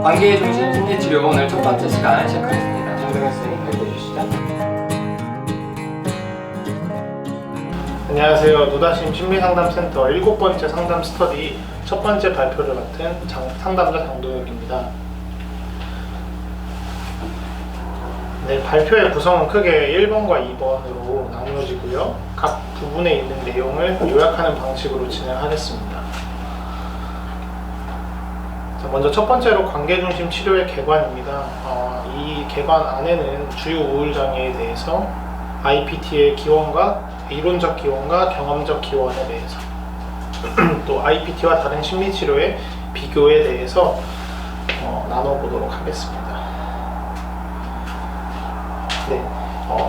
관계중심 심리치료 오늘 첫 번째 시간 시작하겠습니다. 정정현 선생님 읽어주시죠. 안녕하세요. 노다심 심리상담센터 7번째 상담 스터디 첫 번째 발표를 맡은 상담자 장도혁입니다. 네, 발표의 구성은 크게 1번과 2번으로 나누어지고요. 각 부분에 있는 내용을 요약하는 방식으로 진행하겠습니다. 자, 먼저 첫 번째로 관계중심 치료의 개관입니다. 이 개관 안에는 주요 우울장애에 대해서 IPT의 기원과 이론적 기원과 경험적 기원에 대해서 또 IPT와 다른 심리치료의 비교에 대해서 나눠보도록 하겠습니다. 네,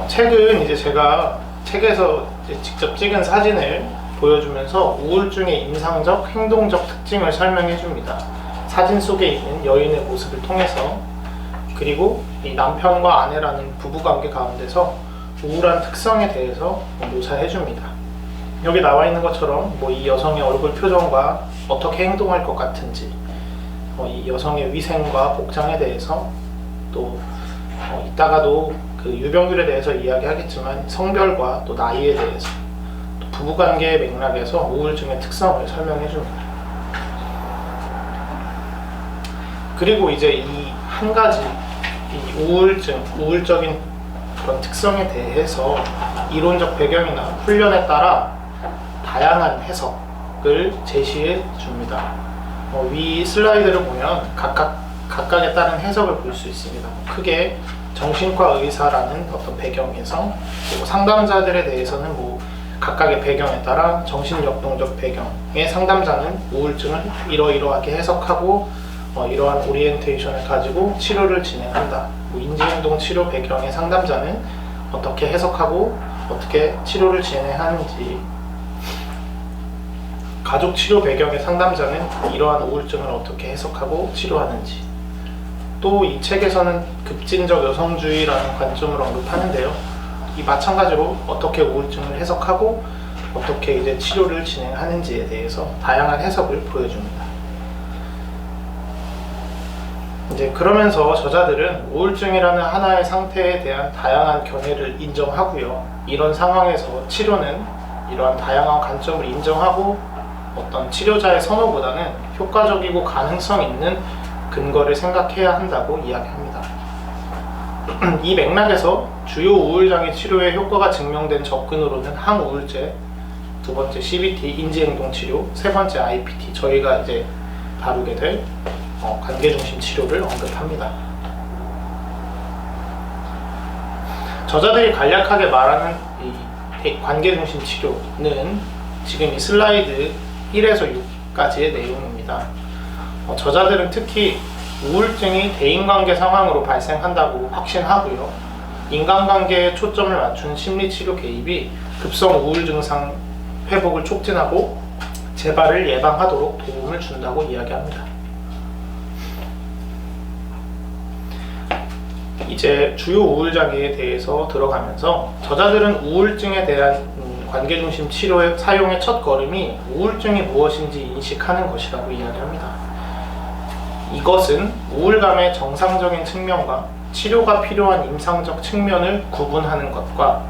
책은 이제 제가 책에서 이제 직접 찍은 사진을 보여주면서 우울증의 임상적, 행동적 특징을 설명해 줍니다. 사진 속에 있는 여인의 모습을 통해서, 그리고 이 남편과 아내라는 부부관계 가운데서 우울한 특성에 대해서 묘사해 줍니다. 여기 나와 있는 것처럼 이 여성의 얼굴 표정과 어떻게 행동할 것 같은지, 이 여성의 위생과 복장에 대해서, 또 이따가도 그 유병률에 대해서 이야기하겠지만 성별과 또 나이에 대해서, 또 부부관계의 맥락에서 우울증의 특성을 설명해 줍니다. 그리고 이제 이 한 가지 이 우울적인 그런 특성에 대해서 이론적 배경이나 훈련에 따라 다양한 해석을 제시해 줍니다. 위 슬라이드를 보면 각각에 따른 해석을 볼 수 있습니다. 크게 정신과 의사라는 어떤 배경에서, 그리고 상담자들에 대해서는 각각의 배경에 따라 정신역동적 배경의 상담자는 우울증을 이러이러하게 해석하고 이러한 오리엔테이션을 가지고 치료를 진행한다. 인지행동 치료 배경의 상담자는 어떻게 해석하고 어떻게 치료를 진행하는지, 가족 치료 배경의 상담자는 이러한 우울증을 어떻게 해석하고 치료하는지, 또 이 책에서는 급진적 여성주의라는 관점을 언급하는데요. 이 마찬가지로 어떻게 우울증을 해석하고 어떻게 이제 치료를 진행하는지에 대해서 다양한 해석을 보여줍니다. 이제 그러면서 저자들은 우울증이라는 하나의 상태에 대한 다양한 견해를 인정하고요. 이런 상황에서 치료는 이러한 다양한 관점을 인정하고 어떤 치료자의 선호보다는 효과적이고 가능성 있는 근거를 생각해야 한다고 이야기합니다. 이 맥락에서 주요 우울장애 치료의 효과가 증명된 접근으로는 항우울제, 두 번째 CBT 인지행동 치료, 세 번째 IPT, 저희가 이제 다루게 될 관계중심 치료를 언급합니다. 저자들이 간략하게 말하는 이 관계중심 치료는 지금 이 슬라이드 1에서 6까지의 내용입니다. 저자들은 특히 우울증이 대인관계 상황으로 발생한다고 확신하고요. 인간관계에 초점을 맞춘 심리치료 개입이 급성 우울 증상 회복을 촉진하고 재발을 예방하도록 도움을 준다고 이야기합니다. 이제 주요 우울장애에 대해서 들어가면서 저자들은 우울증에 대한 관계중심 치료의 사용의 첫 걸음이 우울증이 무엇인지 인식하는 것이라고 이야기합니다. 이것은 우울감의 정상적인 측면과 치료가 필요한 임상적 측면을 구분하는 것과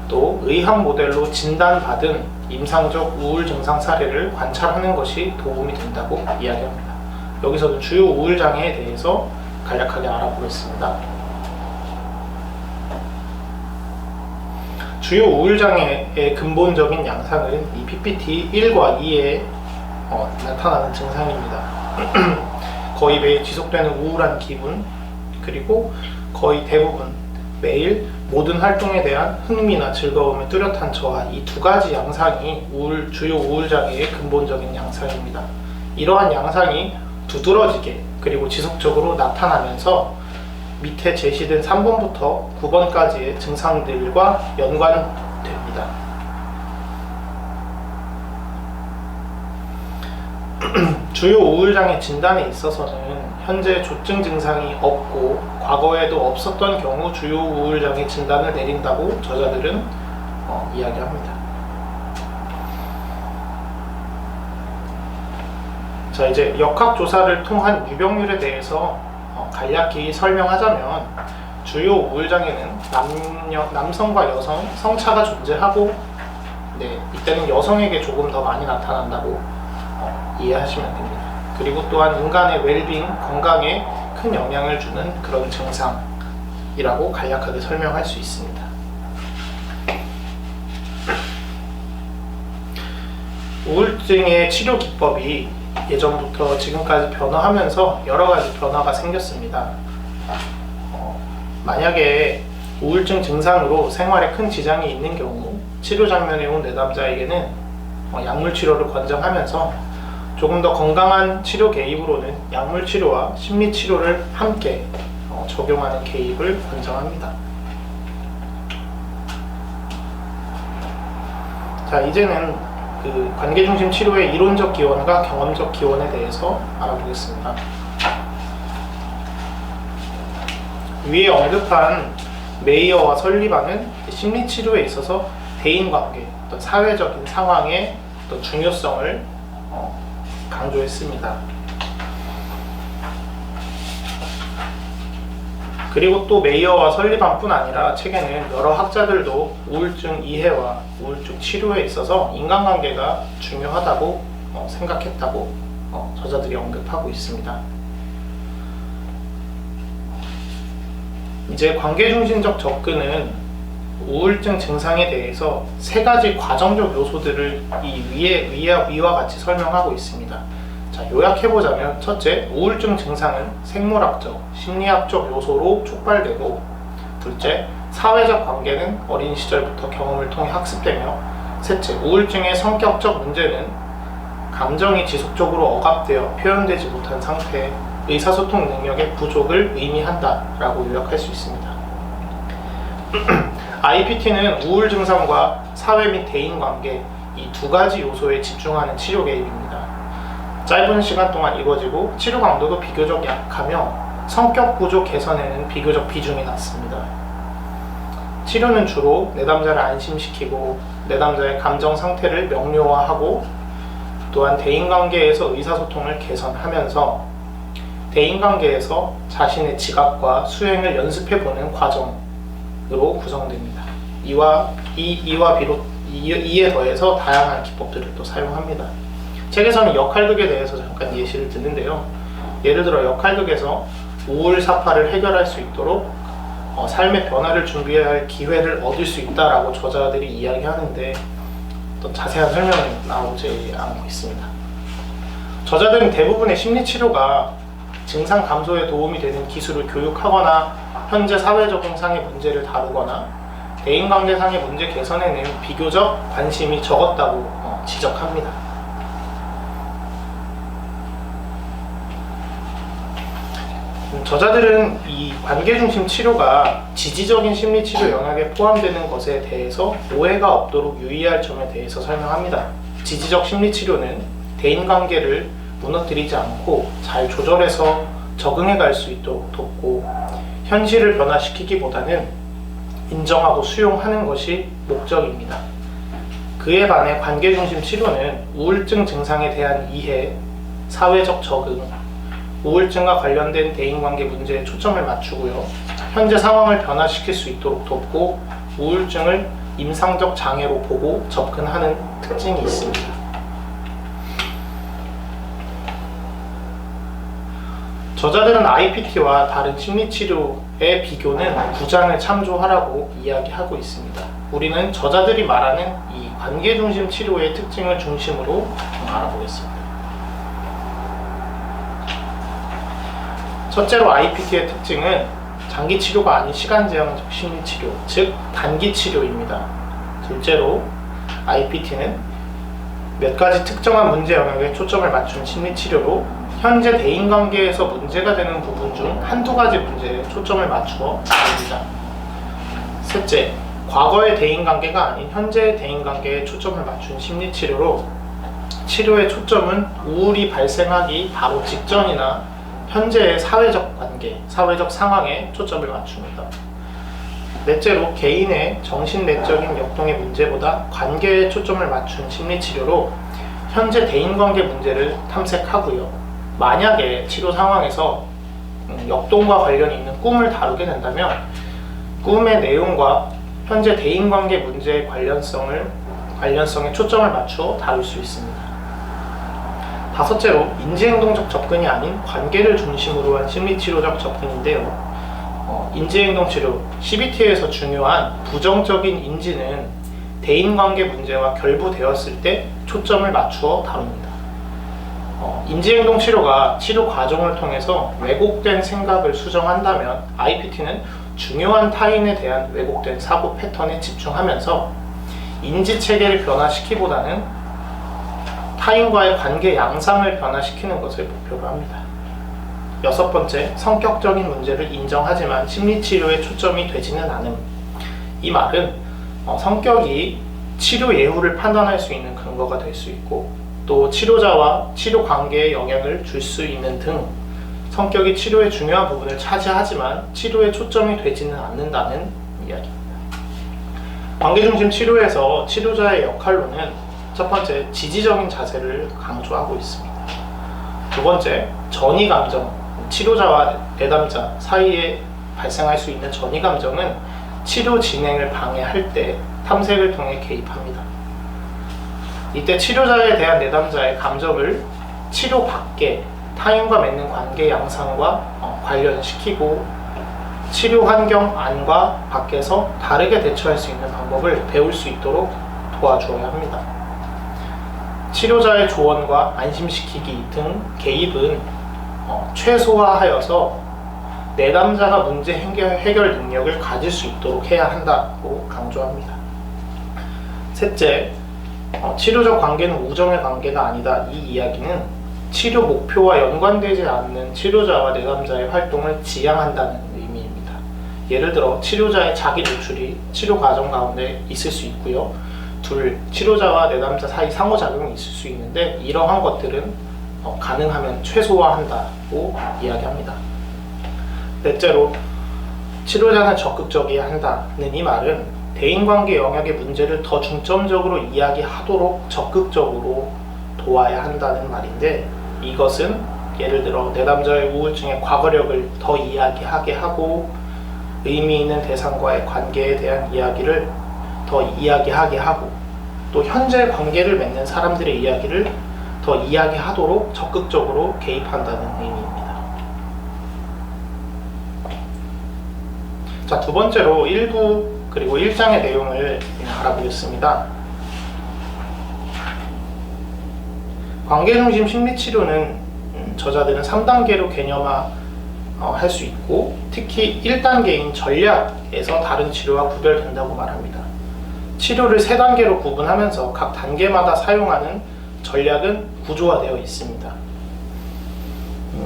또 의학 모델로 진단받은 임상적 우울 증상 사례를 관찰하는 것이 도움이 된다고 이야기합니다. 여기서는 주요 우울장애에 대해서 간략하게 알아보겠습니다. 주요 우울장애의 근본적인 양상은 이 PPT 1과 2에 나타나는 증상입니다. 거의 매일 지속되는 우울한 기분, 그리고 거의 대부분 매일 모든 활동에 대한 흥미나 즐거움의 뚜렷한 저하, 이 두 가지 양상이 주요 우울장애의 근본적인 양상입니다. 이러한 양상이 두드러지게 그리고 지속적으로 나타나면서 밑에 제시된 3번부터 9번까지의 증상들과 연관됩니다. 주요 우울장애 진단에 있어서는 현재 조증 증상이 없고 과거에도 없었던 경우 주요 우울장애 진단을 내린다고 저자들은 이야기합니다. 자, 이제 역학조사를 통한 유병률에 대해서 간략히 설명하자면, 주요 우울장애는 남성과 여성 성차가 존재하고, 네, 이때는 여성에게 조금 더 많이 나타난다고 이해하시면 됩니다. 그리고 또한 인간의 웰빙, 건강에 큰 영향을 주는 그런 증상이라고 간략하게 설명할 수 있습니다. 우울증의 치료 기법이 예전부터 지금까지 변화하면서 여러 가지 변화가 생겼습니다. 만약에 우울증 증상으로 생활에 큰 지장이 있는 경우 치료 장면에 온 내담자에게는 약물 치료를 권장하면서 조금 더 건강한 치료 개입으로는 약물 치료와 심리 치료를 함께 적용하는 개입을 권장합니다. 자, 이제는 그 관계중심 치료의 이론적 기원과 경험적 기원에 대해서 알아보겠습니다. 위에 언급한 메이어와 설리반은 심리 치료에 있어서 대인관계, 어떤 사회적인 상황의 어떤 중요성을 강조했습니다. 그리고 또 메이어와 설리반뿐 아니라 책에는 여러 학자들도 우울증 이해와 우울증 치료에 있어서 인간관계가 중요하다고 생각했다고 저자들이 언급하고 있습니다. 이제 관계중심적 접근은 우울증 증상에 대해서 세 가지 과정적 요소들을 위와 같이 설명하고 있습니다. 자, 요약해보자면, 첫째, 우울증 증상은 생물학적, 심리학적 요소로 촉발되고, 둘째, 사회적 관계는 어린 시절부터 경험을 통해 학습되며, 셋째, 우울증의 성격적 문제는 감정이 지속적으로 억압되어 표현되지 못한 상태의 의사소통 능력의 부족을 의미한다 라고 요약할 수 있습니다. IPT는 우울 증상과 사회 및 대인관계, 이 두 가지 요소에 집중하는 치료 개입입니다. 짧은 시간 동안 이루어지고 치료 강도도 비교적 약하며 성격 구조 개선에는 비교적 비중이 낮습니다. 치료는 주로 내담자를 안심시키고 내담자의 감정 상태를 명료화하고, 또한 대인관계에서 의사소통을 개선하면서 대인관계에서 자신의 지각과 수행을 연습해보는 과정으로 구성됩니다. 이에 더해서 다양한 기법들을 또 사용합니다. 책에서는 역할극에 대해서 잠깐 예시를 드는데요. 예를 들어 역할극에서 우울 사파를 해결할 수 있도록 삶의 변화를 준비할 기회를 얻을 수 있다라고 저자들이 이야기하는데, 어떤 자세한 설명은 나오지 않고 있습니다. 저자들은 대부분의 심리치료가 증상 감소에 도움이 되는 기술을 교육하거나 현재 사회 적응상의 문제를 다루거나 대인관계상의 문제 개선에는 비교적 관심이 적었다고 지적합니다. 저자들은 이 관계중심 치료가 지지적인 심리치료 영역에 포함되는 것에 대해서 오해가 없도록 유의할 점에 대해서 설명합니다. 지지적 심리치료는 대인관계를 무너뜨리지 않고 잘 조절해서 적응해 갈 수 있도록 돕고, 현실을 변화시키기보다는 인정하고 수용하는 것이 목적입니다. 그에 반해 관계중심 치료는 우울증 증상에 대한 이해, 사회적 적응, 우울증과 관련된 대인관계 문제에 초점을 맞추고요. 현재 상황을 변화시킬 수 있도록 돕고, 우울증을 임상적 장애로 보고 접근하는 특징이 있습니다. 저자들은 IPT와 다른 심리치료의 비교는 구장을 참조하라고 이야기하고 있습니다. 우리는 저자들이 말하는 이 관계중심 치료의 특징을 중심으로 알아보겠습니다. 첫째로 IPT의 특징은 장기 치료가 아닌 시간 제한적 심리치료, 즉 단기 치료입니다. 둘째로 IPT는 몇 가지 특정한 문제 영역에 초점을 맞춘 심리치료로 현재 대인관계에서 문제가 되는 부분 중 한두 가지 문제에 초점을 맞추어 나눕니다. 셋째, 과거의 대인관계가 아닌 현재의 대인관계에 초점을 맞춘 심리치료로 치료의 초점은 우울이 발생하기 바로 직전이나 현재의 사회적 관계, 사회적 상황에 초점을 맞춥니다. 넷째로 개인의 정신내적인 역동의 문제보다 관계에 초점을 맞춘 심리치료로 현재 대인관계 문제를 탐색하고요. 만약에 치료 상황에서 역동과 관련이 있는 꿈을 다루게 된다면 꿈의 내용과 현재 대인관계 문제의 관련성에 초점을 맞추어 다룰 수 있습니다. 다섯째로 인지행동적 접근이 아닌 관계를 중심으로 한 심리치료적 접근인데요. 인지행동치료, CBT에서 중요한 부정적인 인지는 대인관계 문제와 결부되었을 때 초점을 맞추어 다룹니다. 인지행동치료가 치료 과정을 통해서 왜곡된 생각을 수정한다면 IPT는 중요한 타인에 대한 왜곡된 사고 패턴에 집중하면서 인지체계를 변화시키기보다는 타인과의 관계 양상을 변화시키는 것을 목표로 합니다. 여섯 번째, 성격적인 문제를 인정하지만 심리치료에 초점이 되지는 않음. 이 말은 성격이 치료 예후를 판단할 수 있는 근거가 될 수 있고 또 치료자와 치료 관계에 영향을 줄 수 있는 등 성격이 치료의 중요한 부분을 차지하지만 치료에 초점이 되지는 않는다는 이야기입니다. 관계중심 치료에서 치료자의 역할로는 첫 번째, 지지적인 자세를 강조하고 있습니다. 두 번째, 전이 감정, 치료자와 내담자 사이에 발생할 수 있는 전이 감정은 치료 진행을 방해할 때 탐색을 통해 개입합니다. 이때 치료자에 대한 내담자의 감정을 치료 밖에 타인과 맺는 관계 양상과 관련시키고 치료 환경 안과 밖에서 다르게 대처할 수 있는 방법을 배울 수 있도록 도와주어야 합니다. 치료자의 조언과 안심시키기 등 개입은 최소화하여서 내담자가 문제 해결 능력을 가질 수 있도록 해야 한다고 강조합니다. 셋째, 치료적 관계는 우정의 관계가 아니다. 이 이야기는 치료 목표와 연관되지 않는 치료자와 내담자의 활동을 지향한다는 의미입니다. 예를 들어 치료자의 자기 노출이 치료 과정 가운데 있을 수 있고요. 둘, 치료자와 내담자 사이 상호작용이 있을 수 있는데 이러한 것들은 가능하면 최소화한다고 이야기합니다. 넷째로, 치료자는 적극적이어야 한다는 이 말은 대인관계 영역의 문제를 더 중점적으로 이야기하도록 적극적으로 도와야 한다는 말인데 이것은 예를 들어 내담자의 우울증의 과거력을 더 이야기하게 하고 의미 있는 대상과의 관계에 대한 이야기를 더 이야기하게 하고 또 현재 관계를 맺는 사람들의 이야기를 더 이야기하도록 적극적으로 개입한다는 의미입니다. 자, 두 번째로 1부 그리고 1장의 내용을 알아보겠습니다. 관계중심 심리치료는 저자들은 3단계로 개념화할 수 있고 특히 1단계인 전략에서 다른 치료와 구별된다고 말합니다. 치료를 3단계로 구분하면서 각 단계마다 사용하는 전략은 구조화되어 있습니다.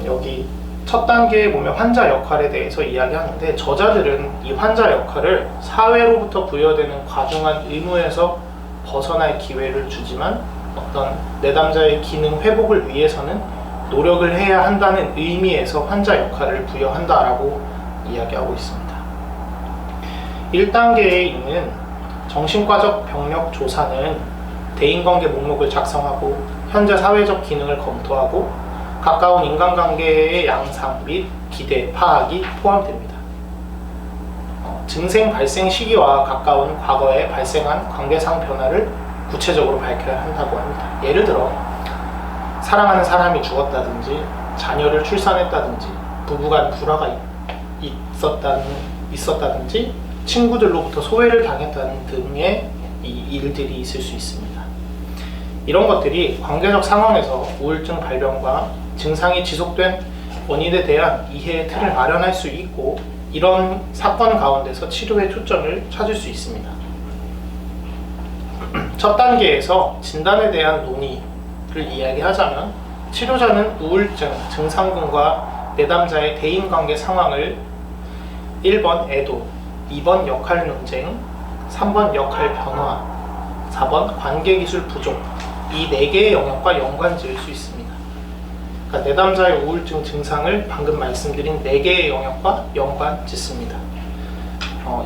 여기 첫 단계에 보면 환자 역할에 대해서 이야기하는데 저자들은 이 환자 역할을 사회로부터 부여되는 과중한 의무에서 벗어날 기회를 주지만 어떤 내담자의 기능 회복을 위해서는 노력을 해야 한다는 의미에서 환자 역할을 부여한다라고 이야기하고 있습니다. 1단계에 있는 정신과적 병력 조사는 대인관계 목록을 작성하고 현재 사회적 기능을 검토하고 가까운 인간관계의 양상 및 기대, 파악이 포함됩니다. 증생 발생 시기와 가까운 과거에 발생한 관계상 변화를 구체적으로 밝혀야 한다고 합니다. 예를 들어 사랑하는 사람이 죽었다든지 자녀를 출산했다든지 부부간 불화가 있었다든지 친구들로부터 소외를 당했다는 등의 일들이 있을 수 있습니다. 이런 것들이 관계적 상황에서 우울증 발병과 증상이 지속된 원인에 대한 이해의 틀을 마련할 수 있고 이런 사건 가운데서 치료의 초점을 찾을 수 있습니다. 첫 단계에서 진단에 대한 논의를 이야기하자면 치료자는 우울증 증상군과 내담자의 대인관계 상황을 1번 애도, 2번 역할 논쟁, 3번 역할 변화, 4번 관계기술 부족 이 4개의 영역과 연관 지을 수 있습니다. 그러니까 내담자의 우울증 증상을 방금 말씀드린 4개의 영역과 연관 짓습니다.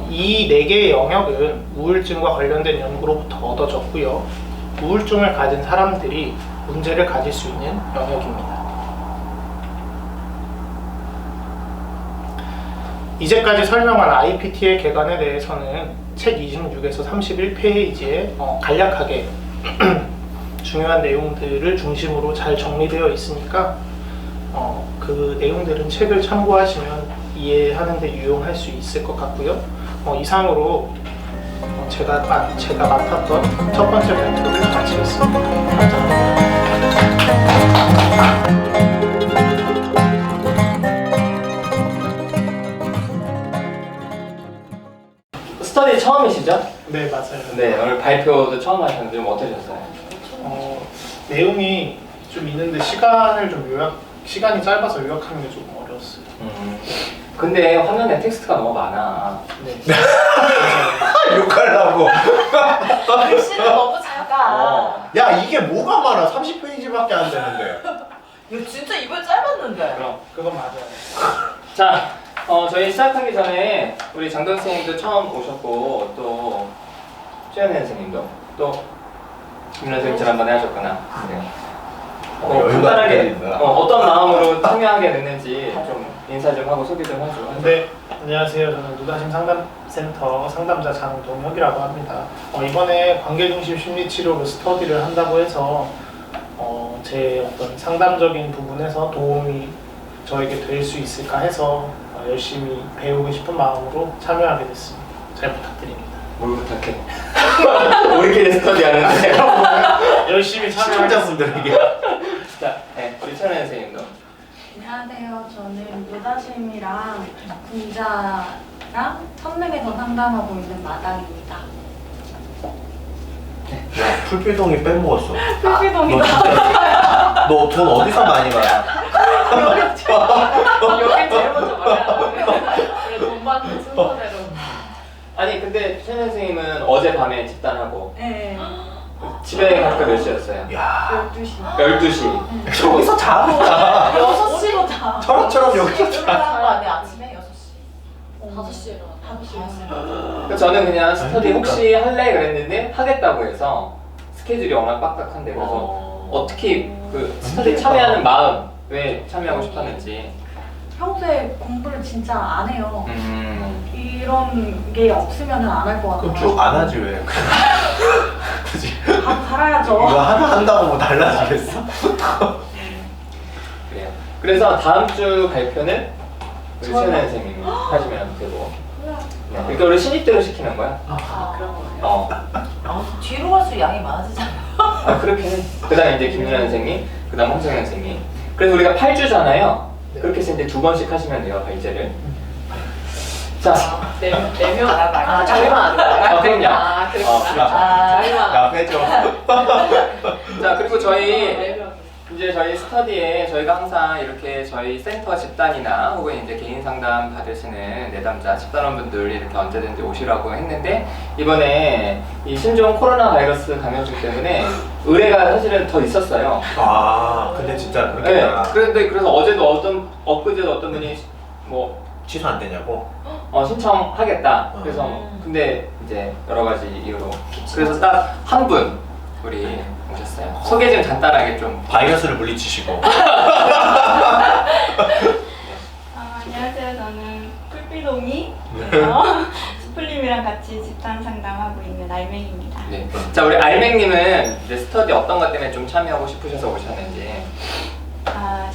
이 4개의 영역은 우울증과 관련된 연구로부터 얻어졌고요. 우울증을 가진 사람들이 문제를 가질 수 있는 영역입니다. 이제까지 설명한 IPT의 개관에 대해서는 책 26에서 31페이지에 간략하게 중요한 내용들을 중심으로 잘 정리되어 있으니까 그 내용들은 책을 참고하시면 이해하는 데 유용할 수 있을 것 같고요. 이상으로 제가 맡았던 첫 번째 발표를 마치겠습니다. 감사합니다. 스터디 처음이시죠? 네, 맞아요. 네, 오늘 발표도 처음 하셨는데 좀 어떠셨어요? 내용이 좀 있는데 시간이 짧아서 요약하는 게 조금 어려웠어요. 근데 화면에 텍스트가 너무 많아. 네. 욕하려고. 글씨는 너무 작아. 야, 이게 뭐가 많아? 30페이지밖에 안 되는데. 이거 진짜 이번 짧았는데. 그럼. 그건 맞아요. 자, 저희 시작하기 전에 우리 장동 선생님도 처음 오셨고 또 최현애 선생님도 또 김윤아 선생님 지난번에 하셨구나. 네. 여유가 간단하게 있다. 어떤 마음으로 참여하게 됐는지 좀 인사 좀 하고 소개 좀 하죠. 네, 안녕하세요. 저는 누다심 상담센터 상담자 장동혁이라고 합니다. 이번에 관계중심 심리치료 그 스터디를 한다고 해서 제 어떤 상담적인 부분에서 도움이 저에게 될 수 있을까 해서 열심히 배우고 싶은 마음으로 참여하게 됐습니다. 잘 부탁드립니다. 뭘 부탁해? 우리끼리 스터디 하는데. 열심히 참여하겠습니다. 시청자분들에게. 자, 네, 우리 최현애 선생님도. 안녕하세요. 저는 노다심이랑 분자랑 선릉에서 상담하고 있는 마당입니다. 야, 풀필동이 빼먹었어. 풀피동이다. 너 돈 어디서 많이 받아? 여기 제일 먼저 말해야 돼. 그래, 돈 받는 순서대로. 아니 근데 최현애 선생님은 어젯밤에 집단하고 네. 집에 가니까 몇 시였어요? 야, 12시. 12시. 저기서 자. 6시로 자. 철없처럼 여기서 자. 자는 거 아니야? 아침에 6시. 5시에 일어나. 5시에. 저는 그냥 스터디 혹시 할래 그랬는데 하겠다고 해서 스케줄이 워낙 빡빡한데 그래서 어떻게 그 스터디 참여하는 마음 왜 참여하고 싶었는지. 평소에 공부를 진짜 안 해요. 이런 게 없으면 안 할 것 그럼 같아요. 쭉 안 하지 왜? 그지? 밥 살아야죠. 이거 하나 한다고 뭐 달라지겠어? 그래요. 그래서 다음 주 발표는 우리 최현애 선생님이 하시면 되고. 네. 그러니까 우리 신입대로 시키는 거야. 그런 거예요. 뒤로 갈수록 양이 많아지잖아. 그렇게 해. 그 다음에 이제 김윤아 선생님, 그 다음 홍성현 선생님. 그래서 우리가 8주잖아요. 그렇게 해서 이제 2번씩 하시면 돼요, 발제를. 자. 4명. 아, 저희만 안 돼. 그럼요. 아, 그렇구나. 저희만. 야, 빼줘. 자, 그리고 저희 4명. 이제 저희 스터디에 저희가 항상 이렇게 저희 센터 집단이나 혹은 이제 개인 상담 받으시는 내담자 집단원분들 이렇게 언제든지 오시라고 했는데 이번에 이 신종 코로나 바이러스 감염증 때문에 의뢰가 사실은 더 있었어요. 아, 근데 진짜 네. 그렇겠다. 그래서 어제도 엊그제도 어떤 분이 뭐 취소 안 되냐고? 신청하겠다. 그래서 근데 이제 여러 가지 이유로 그래서 딱 한 분 우리 오셨어요. 소개 좀 간단하게 좀. 바이러스를 물리치시고. 안녕하세요. 저는 풀비동이 네. 스플림이랑 같이 집단 상담하고 있는 알맹입니다. 네. 자 우리 알맹님은 이제 스터디 어떤 것 때문에 좀 참여하고 싶으셔서 오셨는지.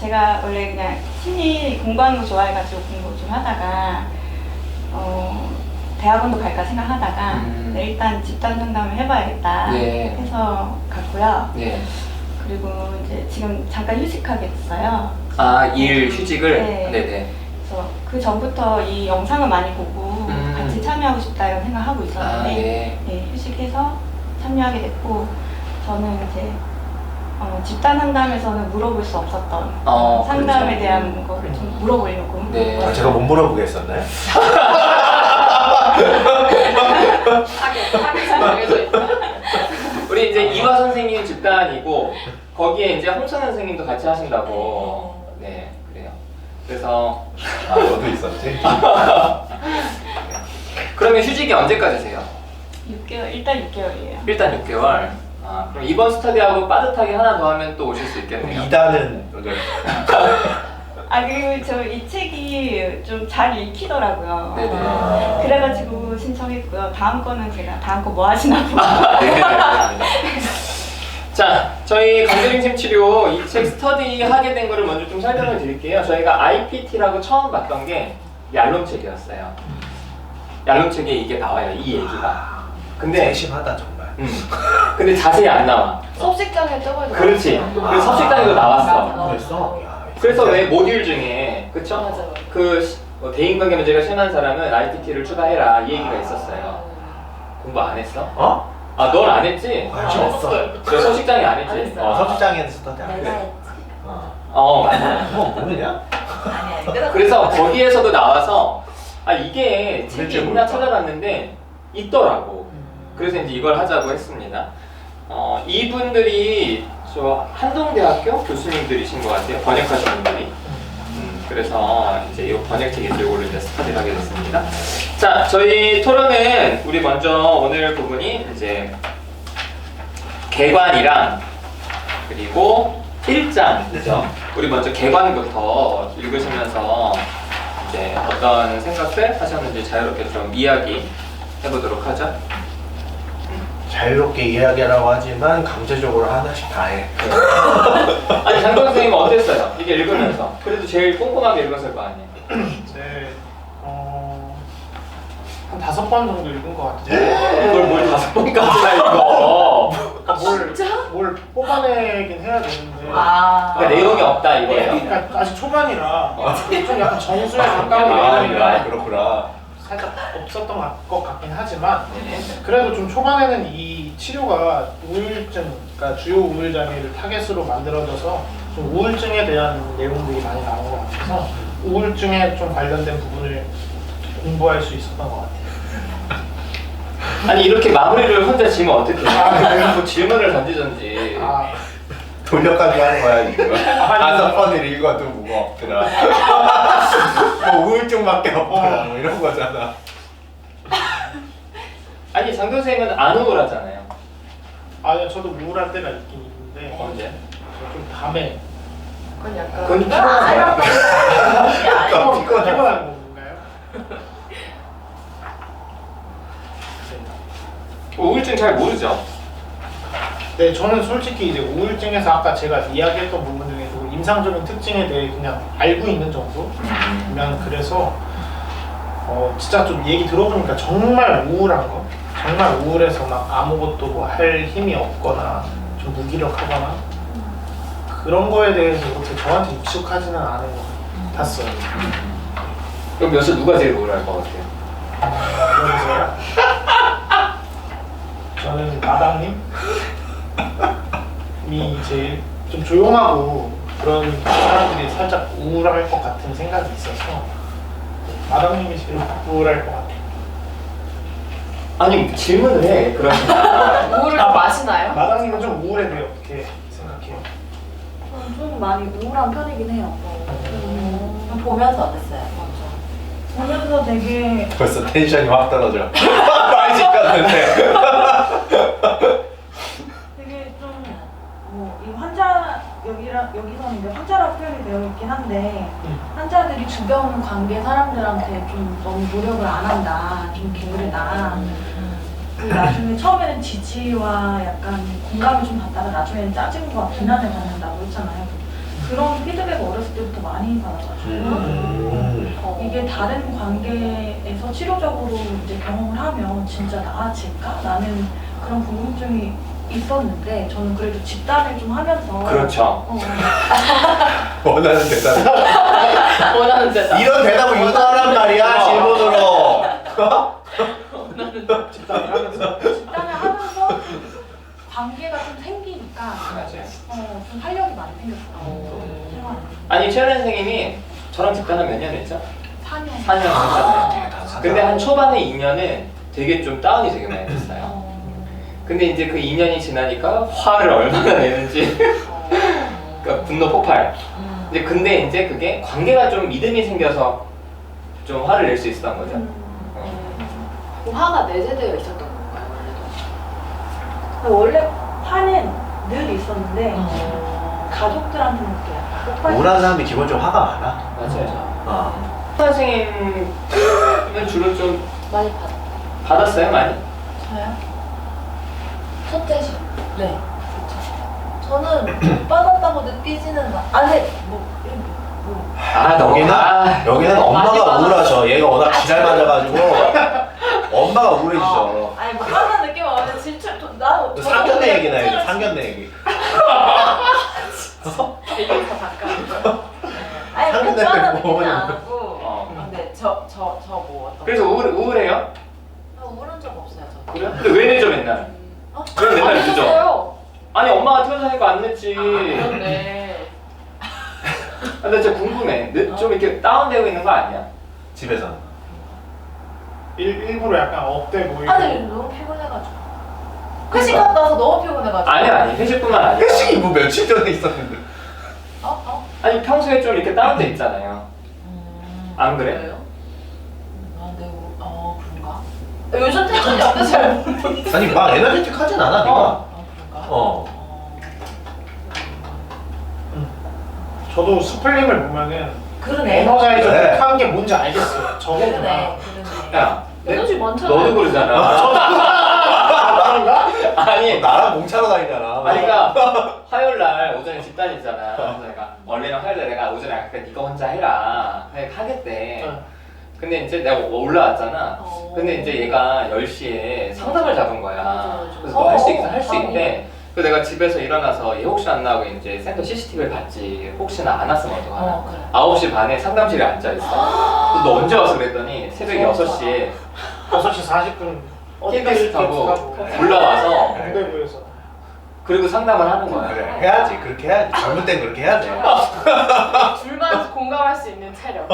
제가 원래 그냥 심리 공부하는 거 좋아해가지고 공부 좀 하다가 대학원도 갈까 생각하다가 네, 일단 집단 상담을 해봐야겠다 네. 해서 갔고요. 네. 그리고 이제 지금 잠깐 휴직하게 됐어요. 일 휴직을. 네. 네네. 그래서 그 전부터 이 영상을 많이 보고 같이 참여하고 싶다 이런 생각하고 있었는데 네. 네, 휴직해서 참여하게 됐고 저는 이제 집단 상담에서는 물어볼 수 없었던 상담에 그렇죠. 대한 거를 좀 물어보려고 네. 아, 제가 못 물어보겠었나요? 타겟 정해져 있다. 우리 이제 이화 선생님 집단이고 거기에 이제 홍성현 선생님도 같이 하신다고. 네, 그래요. 그래서 아, 너도 있었지? 그러면 휴직이 언제까지세요? 6개월, 일단 6개월이에요. 일단 6개월. 아, 그럼 이번 스터디하고 빠듯하게 하나 더 하면 또 오실 수 있겠네요. 2단은 아 그리고 저 이 책이 좀 잘 읽히더라고요. 네네. 그래가지고 신청했고요. 다음 거는 제가 다음 거 뭐 하시나 보고. 네. 자, 저희 강제징침 치료 이 책 스터디 하게 된 거를 먼저 좀 설명을 드릴게요. 저희가 IPT라고 처음 봤던 게 얄롬 책이었어요. 얄롬 책에 이게 나와요, 이 얘기가. 근데 세심하다 정말. 근데 자세히 안 나와. 수업식장에 떠가지고. 그렇지. 그래서 섭식당에도 나왔어. 그랬어? 야, 그래서 왜 모듈 중에 그쵸? 맞아. 대인관계 문제가 심한 사람은 IPT를 추가해라 이 얘기가 있었어요. 공부 안 했어? 어? 아, 넌 안 했지? 아, 했어. 저 섭식장에 안 했지? 안 했어요. 섭식장에서 스터디 안 내가 해. 했지. 맞아. 모르냐? 아니. 그래서 거기에서도 나와서 아 이게 책이 도대체 있나 뭘까? 찾아봤는데 있더라고. 그래서 이제 이걸 하자고 했습니다. 이분들이 저 한동대학교 교수님들이신 것 같아요. 번역하신 분들이. 그래서 이제 이 번역책 들고 이제 스터디를 하게 됐습니다. 자, 저희 토론은 우리 먼저 오늘 부분이 이제 개관이랑 그리고 1장이죠. 우리 먼저 개관부터 읽으시면서 이제 어떤 생각들 하셨는지 자유롭게 좀 이야기 해보도록 하죠. 자유롭게 이야기하라고 하지만 강제적으로 하나씩 다 해. 아니 장동 선생님 어땠어요? 이게 읽으면서 그래도 제일 꼼꼼하게 읽었을 거 아니에요? 네, 한 5번 정도 읽은 것 같아요. 이걸 뭘 5번까지나 읽어? 뭘 뽑아내긴 해야 되는데. 그러니까 내용이 없다 이거예요. 그러니까 아직 초반이라 좀 약간 정수에 가까운 내용이라 그렇구나. 살짝 없었던 것 같긴 하지만 네. 그래도 좀 초반에는 이 치료가 우울증, 그러니까 주요 우울 장애를 타겟으로 만들어져서 좀 우울증에 대한 내용들이 많이 나온 것 같아서 우울증에 좀 관련된 부분을 공부할 수 있었던 것 같아요. 아니 이렇게 마무리를 혼자 지면 어떡해? 뭐 질문을 던지든지. 아, 돌려가기 하는 거야 이거. 5번을 읽어도 뭐가 없더라. 뭐 우울증밖에 없더라. 뭐 이런 거잖아. 아니 장동 선생님은 안 우울하잖아요. 아니요, 저도 우울할 때가 있긴 있는데 언제? 좀 밤에 그건 약간. 그건 피곤한 거야. 피곤한 건가요? 우울증 잘 모르죠? 네, 저는 솔직히 이제 우울증에서 아까 제가 이야기했던 부분 중에 좀 임상적인 특징에 대해 그냥 알고 있는 정도? 그냥 그래서 진짜 좀 얘기 들어보니까 정말 우울한 거, 정말 우울해서 막 아무것도 뭐 할 힘이 없거나 좀 무기력하거나 그런 거에 대해서 그렇게 저한테 익숙하지는 않은 것 같았어요. 그럼 여기서 누가 제일 우울할 것 같아요? 그래서요. 저는 마당님이 제일 좀 조용하고 그런 사람들이 살짝 우울할 것 같은 생각이 있어서 마당님이 제일 우울할 것 같아요. 아니 질문을 해 그러니까. 우울을 마시나요? 마당님은 좀 우울에 대해 어떻게 생각해요? 좀 많이 우울한 편이긴 해요. 보면서 어땠어요? 보면서 되게 벌써 텐션이 확 떨어져. 많이 시켰는데. 되게 좀 뭐 이 환자 여기서는 이제 환자라고 표현이 되어 있긴 한데 환자들이 주변 관계 사람들한테 좀 너무 노력을 안 한다, 좀 게으르다. 그 나중에 처음에는 지지와 약간 공감을 좀 받다가 나중에는 짜증과 비난을 받는다고 했잖아요. 그런 피드백을 어렸을 때부터 많이 받아가지고 이게 다른 관계에서 치료적으로 이제 경험을 하면 진짜 나아질까? 라는 그런 궁금증이 있었는데 저는 그래도 집단을 좀 하면서 그렇죠. 원하는 대답. 원하는 대답. 이런 대답을 유도하란 말이야 질문으로. 집단을 하면서 집단을 하면서 관계가 좀 생기니까 맞아요. 좀 활력이 많이 생겼어요. 생활에. 아니 최현 선생님이 저랑 집단을 몇 년 했죠? 4년. 4년 했잖아요. 대단하다. 근데 한 초반에 2년은 되게 좀 다운이 되게 많이 됐어요. 근데 이제 그 2년이 지나니까 화를 얼마나 내는지 그러니까 분노 폭발. 이제 근데 이제 그게 관계가 좀 믿음이 생겨서 좀 화를 낼 수 있었던 거죠. 화가 내재되어 있었던 건가요, 원래도? 원래 화는 늘 있었는데 가족들한테는 그게 약간 폭발. 우울한 사람이 기본적으로 화가 많아. 맞아요. 선생님은 주로 좀 많이 받았어요, 많이? 저요? 첫째 시험. 네. 저는 못 받았다고 느끼지는 아니 여기는 엄마가 많이 우울하셔. 얘가 워낙 기잘 맞아가지고 엄마가 우울해지셔. 아니 못 받는 느낌 없는데 진짜 나 상견례 얘기나 해줘. 상견례 얘기. 얘기가 바꿔. 아니 못 상견례 받는 때 느낌은 뭐 안 하고 근데 저 뭐 어떤 그래서 우울해요? 우울한 적 없어요 저. 그래요? 근데 왜 늦어 맨날? 왜 맨날 늦어? 늦었어요. 아니 엄마가 퇴원하니까 안 늦지. 그런데 근데 진짜 궁금해. 좀 이렇게 다운되고 있는 거 아니야? 집에서는. 일부러 약간 업돼 보이고. 아니 너무 피곤해가지고 회식 갔다 와서 너무 피곤해가지고 아니 회식뿐만 아니라. 회식이 뭐 며칠 전에 있었는데. 아니 평소에 좀 이렇게 다운돼 있잖아요. 안 그래? 그래요? 네, 그런가? 요즘 텐션이 어때서 잘 모르겠어. 아니 막 에너제틱하진 않아 네가. 그런가? 저도 스플링을 보면은 그러네. 에너자이저 그래. 한 게 뭔지 알겠어요. 저거구나. 그러네. 야, 에너지 많잖아. 너도 그러잖아. 그런가? 아니 나랑 뭉쳐서 다니잖아. 아니 그러니까 화요일 날 오전에 집 다니잖아. 그래서 내가 원래는 화요일 날 내가 오전에 아까 네가 혼자 해라. 그냥 하겠대. 근데 이제 내가 올라왔잖아. 근데 이제 얘가 10시에 상담을 잡은 거야. 맞아. 그래서 너 할 수 있어, 할 수 있대. 그래서 내가 집에서 일어나서 얘 혹시 안 나오고 이제 센터 CCTV를 봤지. 혹시나 안 왔으면 어떡하나. 그래. 9시 반에 상담실에 앉아있어. 그래서 너 언제 왔어 그랬더니 새벽 6시에 6시 40분 KTX 타고 올라와서 동대구에서. 그리고 상담을 하는 거야. 그래 해야지. 그렇게 해야지. 젊을 땐 그렇게 해야 돼. 둘만 공감할 수 있는 체력.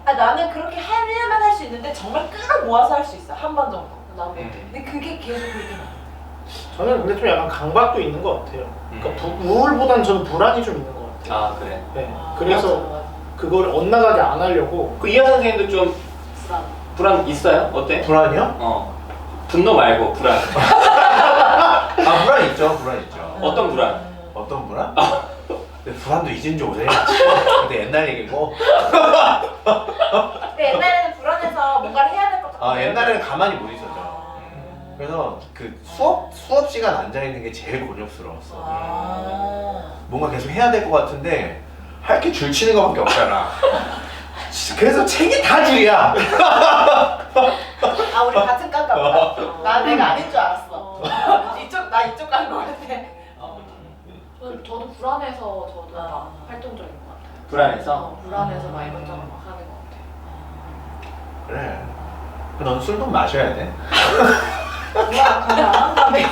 나는 그렇게 하려면 할 수 있는데 정말 끌어모아서 할 수 있어. 한 번 정도. 나는 근데 그게 계속 그렇게 나. 저는 근데 좀 약간 강박도 있는 것 같아요. 그러니까 우울보단 저는 불안이 좀 있는 것 같아요. 아 그래. 네. 그래서 그걸 엇나가게 안 하려고. 그 이하 선생님도 좀 불안 있어요? 어때? 불안이요? 분노 말고 불안. 아 불안 있죠. 불안 있죠. 어떤 불안? 어떤 불안? 근데 불안도 잊은 지 오래. 근데 옛날 얘기고. 근데 옛날에는 불안해서 뭔가를 해야 될 것 같아. 아 옛날에는 가만히 못 있었죠. 그래서 그 수업 시간 앉아 있는 게 제일 곤욕스러웠어. 뭔가 계속 해야 될 것 같은데 할 게 줄 치는 것밖에 없잖아. 그래서 책이 다 줄이야. 우리 같은 깐가 보다. 나 내가 아닌 줄 알았어. 나 이쪽 간 거 같아. 저도 불안해서 저도 막 활동적인 것 같아요. 불안해서? 불안해서 막 이런저런 막 하는 것 같아요. 그래. 넌 술도 마셔야 돼. 다음에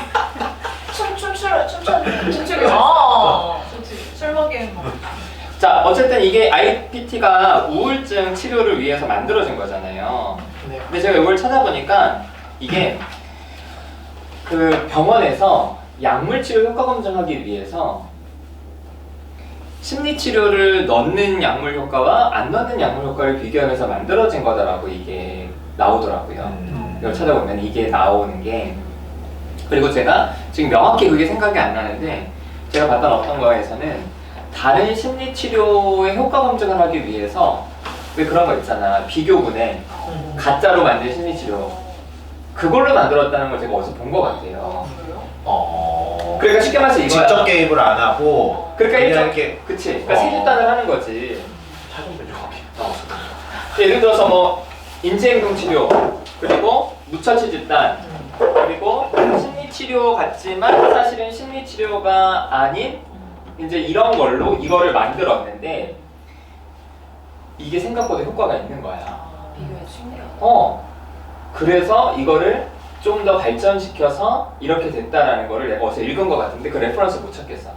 춤추기. 술 먹이는 거. 자 어쨌든 이게 IPT가 우울증 치료를 위해서 만들어진 거잖아요. 네. 근데 제가 이걸 찾아보니까 이게 그 병원에서 약물 치료 효과 검증하기 위해서 심리 치료를 넣는 약물 효과와 안 넣는 약물 효과를 비교하면서 만들어진 거다라고 이게 나오더라고요. 이걸 찾아보면 이게 나오는 게. 그리고 제가 지금 명확히 그게 생각이 안 나는데 제가 봤던 어떤 거에서는 다른 심리 치료의 효과 검증을 하기 위해서 왜 그런 거 있잖아. 비교군에 가짜로 만든 심리 치료 그걸로 만들었다는 걸 제가 어디서 본 것 같아요. 그러니까 쉽게 말해서 이거야. 직접 개입을 안 하고. 그러니까 그냥 이렇게 그치. 그러니까 세집단을 하는 거지. 찾으면 되죠. 예를 들어서 뭐 인지행동 치료 그리고 무처치 집단 그리고 심리 치료 같지만 사실은 심리 치료가 아닌 이제 이런 걸로 이거를 만들었는데 이게 생각보다 효과가 있는 거야. 비교해 신기하다. 그래서 이거를 좀 더 발전시켜서 이렇게 됐다라는 거를 내가 어디서 읽은 것 같은데 그 레퍼런스 못 찾겠어.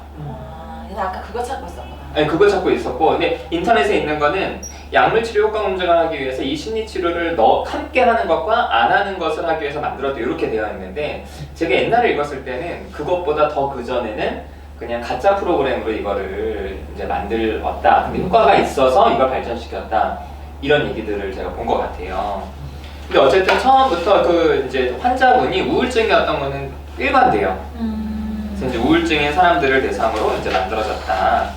그래서 아까 그거 찾고 있었구나. 아니 그거 찾고 있었고 근데 인터넷에 있는 거는 약물 치료 효과 검증을 하기 위해서 이 심리 치료를 함께 하는 것과 안 하는 것을 하기 위해서 만들었다 이렇게 되어 있는데 제가 옛날에 읽었을 때는 그것보다 더 그 전에는 그냥 가짜 프로그램으로 이거를 이제 만들었다. 근데 효과가 있어서 이걸 발전시켰다. 이런 얘기들을 제가 본 것 같아요. 근데 어쨌든 처음부터 그 이제 환자분이 우울증이었던 거는 일관돼요. 그래서 이제 우울증인 사람들을 대상으로 이제 만들어졌다라고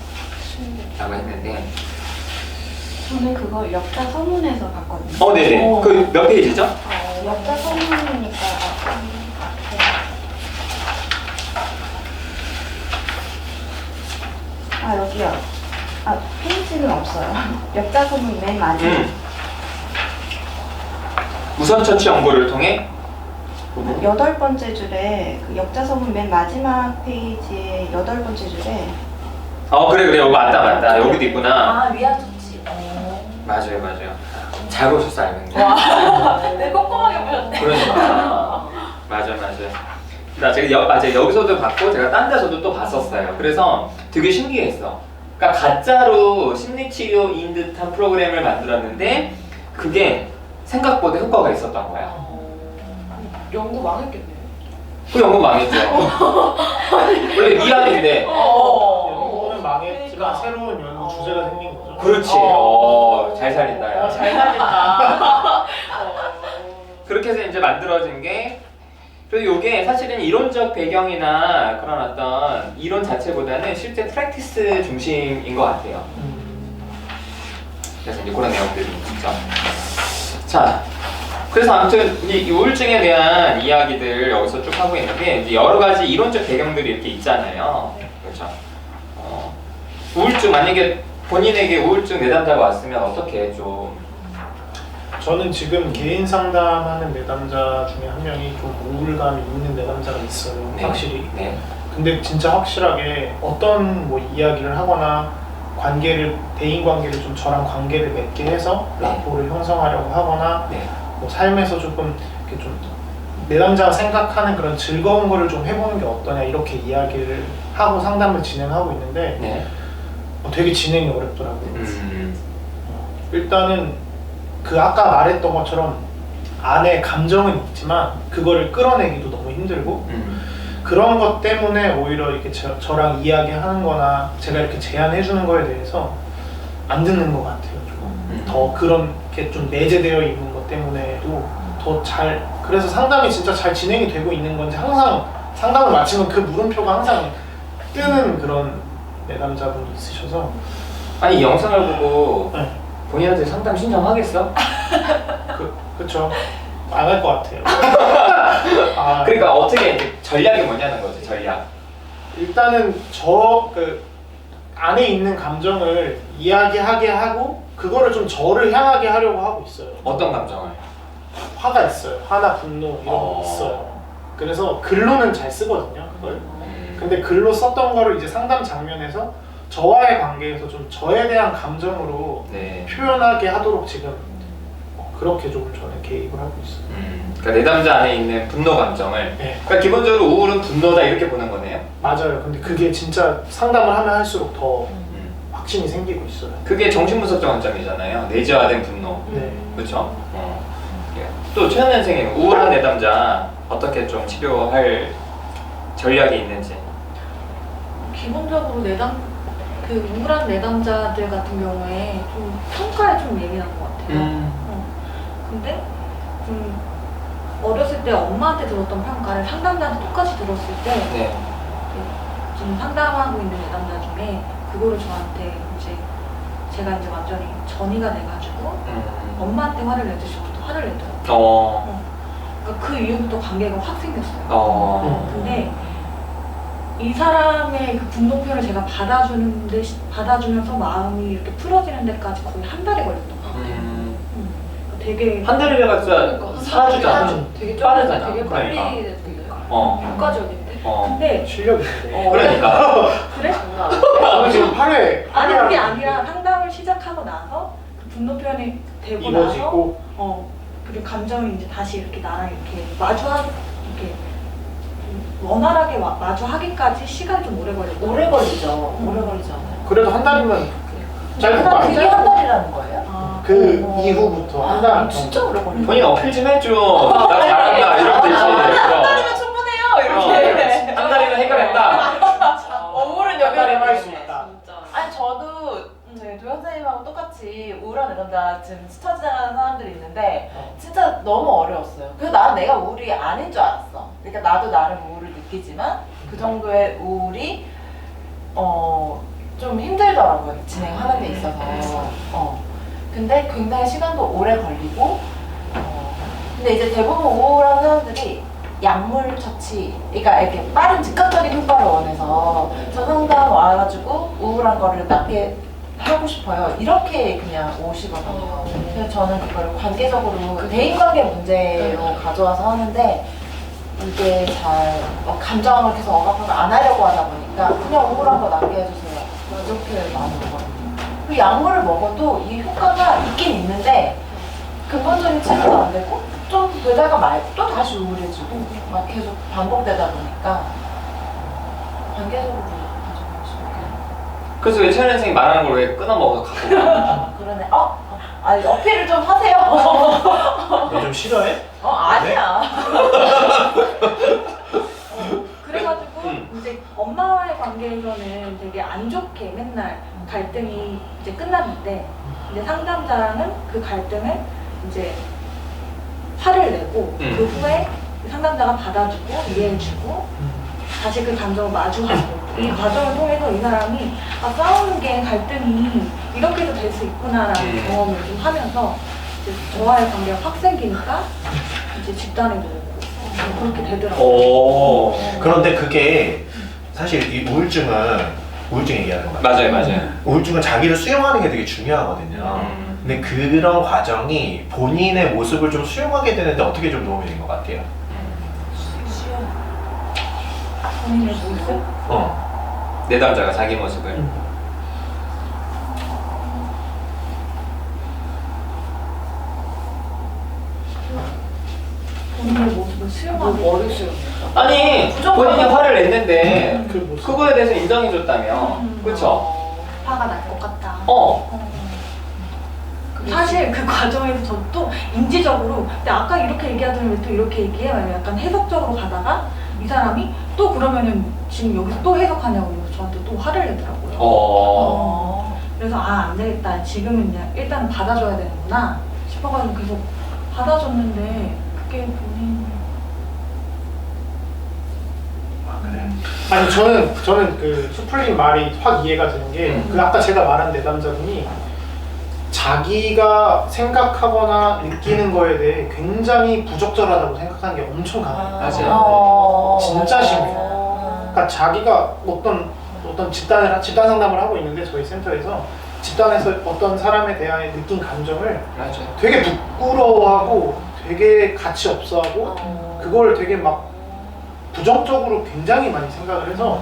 했는데. 저는 그걸 역자 서문에서 봤거든요. 네네. 그 몇 페이지죠? 역자 서문이니까 여기요. 페이지는 없어요. 역자 서문 맨 마지막. 우선 처치 연구를 통해 8번째 줄에 그 역자 서문 맨 마지막 페이지에 8번째 줄에 그래 맞다 여기도 있구나. 위안 좋지. 맞아요. 잘 보셨어 알겠네. 와, 내 꼼꼼하게 보셨네. 그러니까 맞아요. 제가 여기서도 봤고 제가 딴 데서도 또 봤었어요. 그래서 되게 신기했어. 그러니까 가짜로 심리치료인 듯한 프로그램을 만들었는데 그게 생각보다 효과가 있었던 거야. 연구 망했겠네. 그 연구 망했죠. 원래 미안인데. 연구는 망했지만 그러니까. 새로운 연구 주제가 생긴 거죠. 그렇지. 잘 살린다. 야. 잘 살린다. 그렇게 해서 이제 만들어진 게 그리고 이게 사실은 이론적 배경이나 그런 어떤 이론 자체보다는 실제 프랙티스 중심인 것 같아요. 그래서 이제 그런 내용들이 있죠. 자, 그래서 아무튼 이 우울증에 대한 이야기들 여기서 쭉 하고 있는데 이제 여러 가지 이론적 배경들이 이렇게 있잖아요. 그렇죠. 우울증 만약에 본인에게 우울증 내담자가 왔으면 어떻게 좀 저는 지금 개인 상담하는 내담자 중에 한 명이 좀 우울감이 있는 내담자가 있어요. 네. 확실히. 네. 근데 진짜 확실하게 어떤 뭐 이야기를 하거나 대인 관계를 좀 저랑 관계를 맺게 해서 네. 라포를 형성하려고 하거나 네. 뭐 삶에서 조금 이렇게 좀 내담자가 생각하는 그런 즐거운 거를 좀 해보는 게 어떠냐 이렇게 이야기를 하고 상담을 진행하고 있는데 네. 되게 진행이 어렵더라고요. 음. 일단은 그 아까 말했던 것처럼 안에 감정은 있지만 그거를 끌어내기도 너무 힘들고 그런 것 때문에 오히려 이렇게 저랑 이야기하는 거나 제가 이렇게 제안해 주는 거에 대해서 안 듣는 것 같아요. 조금. 더 그런 게 좀 내재되어 있는 것 때문에도 더 그래서 상담이 진짜 잘 진행이 되고 있는 건지 항상 상담을 마치면 그 물음표가 항상 뜨는 그런 내담자분이 있으셔서 아니 이 영상을 보고 네. 본인한테 상담 신청하겠어? 그쵸. 안 할 것 같아요. 그러니까 어떻게 이제 전략이 뭐냐는 거지 전략. 일단은 그 안에 있는 감정을 이야기하게 하고 그거를 좀 저를 향하게 하려고 하고 있어요. 어떤 감정을? 화가 있어요. 화나 분노 이런 거 있어요. 그래서 글로는 잘 쓰거든요. 그걸. 근데 글로 썼던 거를 이제 상담 장면에서 저와의 관계에서 좀 저에 대한 감정으로 네. 표현하게 하도록 지금 그렇게 조금 저는 개입을 하고 있어요. 그러니까 내담자 안에 있는 분노 감정을. 네. 그러니까 기본적으로 우울은 분노다 이렇게 보는 거네요. 맞아요. 근데 그게 진짜 상담을 하면 할수록 더 확신이 생기고 있어요. 그게 정신분석적 관점이잖아요. 내재화된 분노. 네. 그렇죠? 또 최현 선생님 우울한 내담자 어떻게 좀 치료할 전략이 있는지. 기본적으로 우울한 내담자들 같은 경우에 좀 평가에 좀 예민한 것 같아요. 근데 좀 어렸을 때 엄마한테 들었던 평가를 상담자한테 똑같이 들었을 때 네. 지금 상담하고 있는 내담자 중에 그거를 저한테 이제 제가 이제 완전히 전이가 돼가지고 엄마한테 화를 내듯이 저도 화를 내더라고요. 그러니까 그 이후부터 관계가 확 생겼어요. 근데 이 사람의 그 분노 표현을 제가 받아주면서 마음이 이렇게 풀어지는 데까지 거의 한 달이 걸렸던 것 같아요. 되게 한 달이면 진짜 4주잖아. 되게 빠르잖아. 되게 빨리 그러니까. 됐는데 어. 효과적인데. 어. 근데 실력이 있는데. 그러니까. 그래? 저는 지금 8회 아니 그게 아니라 상담을 시작하고 나서 그 분노 표현이 되고 나서 이루어지고 그리고 감정이 이제 다시 이렇게 나랑 이렇게 이렇게 원활하게 마주하기까지 시간이 좀 오래 걸려. 오래 걸리죠. 오래 걸리죠. 그래도 한 달이면 짧은 거 그게 아니에요? 한 달이라는 거예요? 그 이후부터 한 달. 진짜 오래 걸려. 본인 어필 좀 해줘. 나 잘한다. 이러면 되지. 한 달이면 충분해요. 이렇게. 한 달이면 해결했다. 우울은 한 달에 할 수 있다. 아니 저도 저희 도현 선생님하고 똑같이 우울한 내담자 지금 스쳐지나가는 사람들이 있는데 진짜 너무 어려웠어요. 그래서 나는 내가 우울이 아닌 줄 알았어. 그러니까 나도 나름 우울을 느끼지만 그 정도의 우울이 좀 힘들더라고요. 진행하는 데 있어서. 근데 굉장히 시간도 오래 걸리고 근데 이제 대부분 우울한 사람들이 약물 처치, 그러니까 이렇게 빠른 즉각적인 효과를 원해서 저 상담 와가지고 우울한 거를 낫게 하고 싶어요. 이렇게 그냥 오시거든요. 그래서 저는 그걸 관계적으로 대인관계 문제로 가져와서 하는데 이게 잘 감정을 계속 억압을 안 하려고 하다 보니까 그냥 우울한 거 낫게 해주세요. 이렇게 많이 오거든요. 그리고 약물을 먹어도 이 효과가 있긴 있는데 근본적인 치료도 안 되고 좀 되다가 말고 또 다시 우울해지고 막 계속 반복되다 보니까 관계적으로 가져가시면 그래서 왜 최현 선생님 말하는 걸 왜 끊어먹어서 갖고 가? 그러네. 아니 어필을 좀 하세요. 너 좀 싫어해? 아니야. 그래가지고 이제 엄마와의 관계에서는 되게 안 좋게 맨날 갈등이 이제 끝났는데 이제 상담자랑은 그 갈등을 이제 화를 내고 그 후에 상담자가 받아주고 이해해주고 다시 그 감정을 마주하고 이 과정을 통해서 이 사람이 싸우는 게 갈등이 이렇게도 될 수 있구나라는 경험을 좀 하면서 이제 저와의 관계가 확 생기니까 이제 집단에 들어오고 그렇게 되더라고요. 그런데 그게 사실 이 우울증 얘기하는 거야. 맞아요. 우울증은 자기를 수용하는 게 되게 중요하거든요. 근데 그런 과정이 본인의 모습을 좀 수용하게 되는데 어떻게 좀 도움이 된 것 같아요? 본인의 모습? 내담자가 자기 모습을. 본인의 모습을 수용하고 머리 수용. 아니 본인이 화를 냈는데 그 모습. 그거에 대해서 인정해줬다며. 그렇죠? 화가 날 것 같다. 사실 그 과정에서 저도 인지적으로 근데 아까 이렇게 얘기하더니 왜 또 이렇게 얘기해? 약간 해석적으로 가다가 이 사람이 또 그러면은 지금 여기서 또 해석하냐고 그래서 저한테 또 화를 내더라고요. 그래서 안 되겠다. 지금은 그냥 일단 받아줘야 되는구나 싶어가지고 계속 받아줬는데 그게 본인 아니 저는 그 수풀님 말이 확 이해가 되는 게 그 아까 제가 말한 내담자분이 자기가 생각하거나 느끼는 거에 대해 굉장히 부적절하다고 생각하는 게 엄청 강해요. 맞아요. 진짜 심해요. 그러니까 자기가 어떤 집단 상담을 하고 있는데 저희 센터에서 집단에서 어떤 사람에 대하여 느낀 감정을 맞아요. 되게 부끄러워하고 되게 가치 없어하고 그걸 되게 막 부정적으로 굉장히 많이 생각을 해서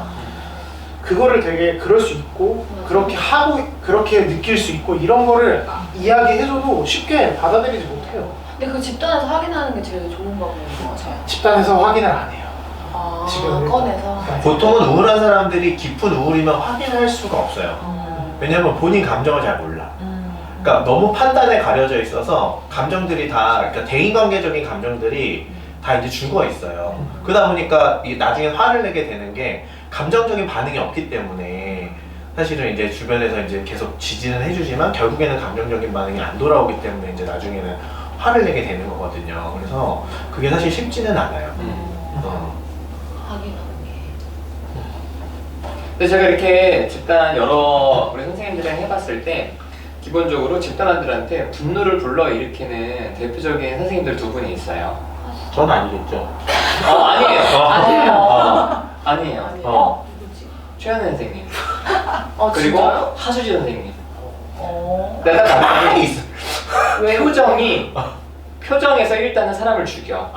그거를 되게 그럴 수 있고 그렇게 하고 그렇게 느낄 수 있고 이런 거를 이야기해줘도 쉽게 받아들이지 못해요. 근데 그 집단에서 확인하는 게 제일 좋은 방법인 것 같아요. 집단에서 확인을 안 해요. 지금 꺼내서. 보통은 우울한 사람들이 깊은 우울이면 확인할 수가 없어요. 왜냐면 본인 감정을 잘 몰라. 그러니까 너무 판단에 가려져 있어서 감정들이 다, 그러니까 대인관계적인 감정들이 다 이제 죽어 있어요. 그러다 보니까 나중에 화를 내게 되는 게 감정적인 반응이 없기 때문에 사실은 이제 주변에서 이제 계속 지지는 해주지만 결국에는 감정적인 반응이 안 돌아오기 때문에 이제 나중에는 화를 내게 되는 거거든요. 그래서 그게 사실 쉽지는 않아요. 확인하는 게. 근데 제가 이렇게 집단 여러 우리 선생님들이랑 해봤을 때 기본적으로 집단원들한테 분노를 불러일으키는 대표적인 선생님들 두 분이 있어요. 전 아니겠죠. 아니에요. 아니에요. 누구지? 최현 선생님. 그리고 진짜요? 하수지 선생님. 내가 남편이 있어. 표정에서 일단은 사람을 죽여.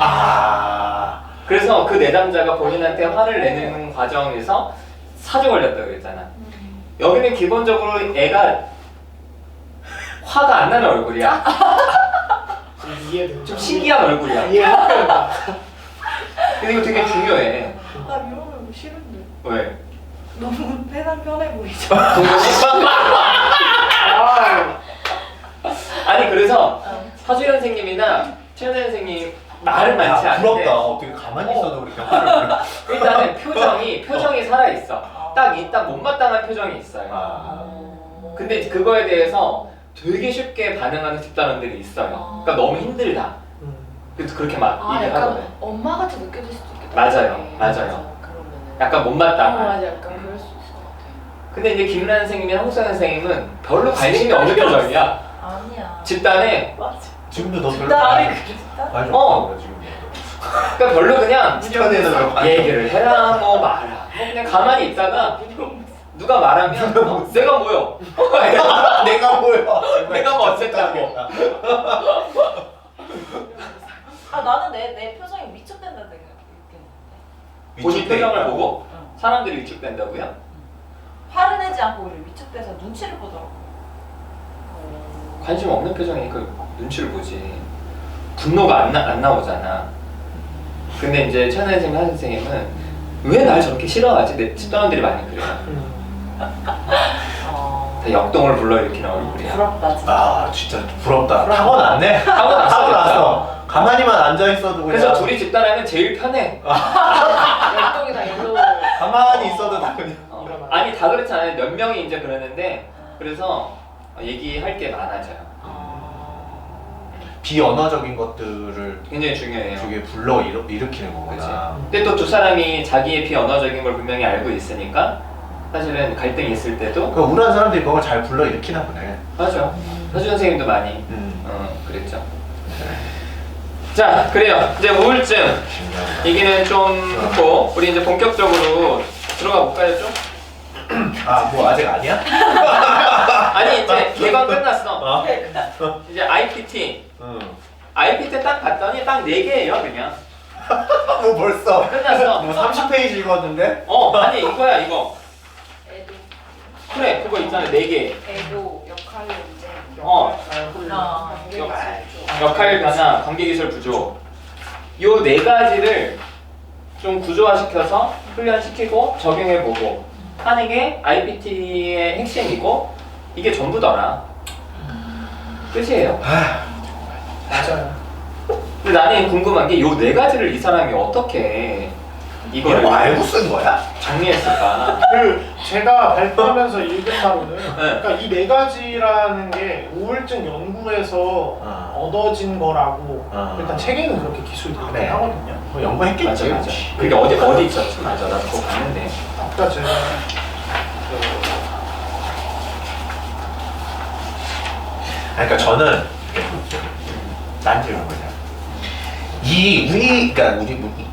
그래서 그 내담자가 본인한테 화를 내는 과정에서 사주 걸렸다고 그랬잖아. 여기는 기본적으로 애가 화가 안 나는 얼굴이야. 이해돼요. 좀 신기한 얼굴이야. 이해해요. 근데 이거 되게 중요해. 나 이런 거 싫은데 왜? 너무 세상 편해 보이죠? 아니 그래서 하주연 선생님이나 최현애 선생님 말은 많지 않은데 부럽다. 어떻게 가만히 있어도 그렇게 화를 일단은 표정이 살아있어. 딱 못마땅한 표정이 있어요. 근데 이제 그거에 대해서 되게 쉽게 반응하는 집단원들이 있어요. 그러니까 너무 힘들다. 그래서 그렇게 막 얘기를 약간 하거든. 엄마같이 느껴질 수도 있겠다. 맞아요. 그러면은 약간 못마땅한. 맞아, 약간 그럴 수 있을 것 같아. 근데 이제 김란 선생님이나 홍수연 선생님은 별로 관심이 없는 표정이야. 아니야. 집단에. 맞아. 지금도 너 별로 집단이 관심 그랬다? 관심 어. 없어 지금. 그러니까 별로 그냥 집단에는 별로 관심 얘기를 해라 뭐 말아. 뭐 그냥 가만히 있다가 누가 말하면 내가 뭐요? 내가 뭐야? 내가 뭐 어쨌다고. 아 나는 내 표정이 위축된다 생각했는데. 본인 표정을 보고 응. 사람들이 위축된다고요? 화를 내지 않고 오히려 위축돼서 눈치를 보더라고. 관심 없는 표정이니까 눈치를 보지. 분노가 안 나오잖아. 근데 이제 최은혜 선생님, 한 선생님은 왜 날 저렇게 싫어하지? 내 집단원들이 많이 그래요. 다 역동을 불러일으키는 얼굴이야. 부럽다 진짜. 아 진짜 부럽다. 타고났네. 타고났어. 가만히만 앉아 있어도 그냥. 그래서 둘이 집단하면 제일 편해. 열동이다 일로. 가만히 있어도 다 그냥. 아니 다 그렇지 않아요. 몇 명이 이제 그러는데 그래서 얘기할 게 많아져요. 비언어적인 것들을 굉장히 중요해요. 저게 불러 일으키는 거구나. 근데 또 두 사람이 자기의 비언어적인 걸 분명히 알고 있으니까 사실은 갈등이 있을 때도 그 우울한 사람들이 그걸 잘 불러 일으키나 보네. 맞아. 서준 선생님도 많이 음. 그랬죠. 자, 그래요. 이제 우울증 얘기는 좀 했고 우리 이제 본격적으로 들어가 볼까요 좀? 아 뭐 아직 아니야? 아니 이제 개관 끝났어. 이제 IPT. IPT 딱 봤더니 딱 4개예요 그냥. 뭐 벌써 끝났어. 뭐 30페이지 읽었는데? 아니 이거야 이거. 애도. 그래 그거 있잖아 4개. 애도 역할 문제. 역할 변화, 관계기술 구조. 요 4가지를 좀 구조화시켜서 훈련시키고 적용해보고 하는 게 IPT의 핵심이고 이게 전부더라. 끝이에요. 맞아요. 근데 나는 궁금한 게 요 4가지를 이 사람이 어떻게 이걸 이거를 뭐 알고 쓴 거야? 정리했을까? 제가 발표하면서 읽은 바로는 네. 그러니까 이 4가지라는 게 우울증 연구에서 얻어진 거라고 일단 책에는 그렇게 기술이 있긴 그래. 하거든요. 뭐 연구했겠지. 맞아. 그게 어디 있었지? 맞아. 나 그거 봤는데. 아까 제가 그러니까 저는 딴지는 뭐냐.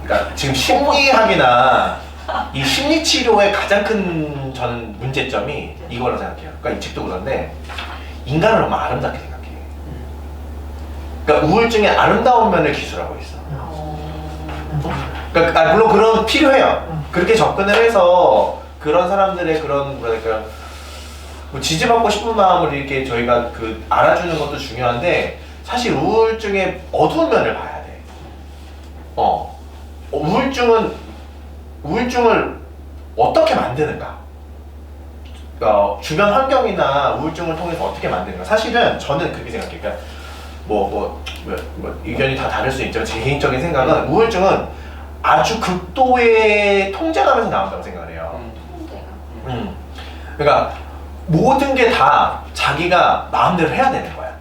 그러니까 지금 심리학이나 이 심리 치료의 가장 큰 저는 문제점이 이거라고 생각해요. 그러니까 이 책도 그런데 인간을 너무 아름답게 생각해. 그러니까 우울증의 아름다운 면을 기술하고 있어. 그러니까 물론 그런 필요해요. 그렇게 접근을 해서 그런 사람들의 그런 뭐랄까 뭐 지지받고 싶은 마음을 이렇게 저희가 그 알아주는 것도 중요한데 사실 우울증의 어두운 면을 봐야 돼. 우울증을 어떻게 만드는가? 그러니까 주변 환경이나 우울증을 통해서 어떻게 만드는가? 사실은 저는 그렇게 생각해요. 그러니까 뭐 의견이 다 다를 수 있지만 제 개인적인 생각은 우울증은 아주 극도의 통제감에서 나온다고 생각을 해요. 그러니까 모든 게 다 자기가 마음대로 해야 되는 거야.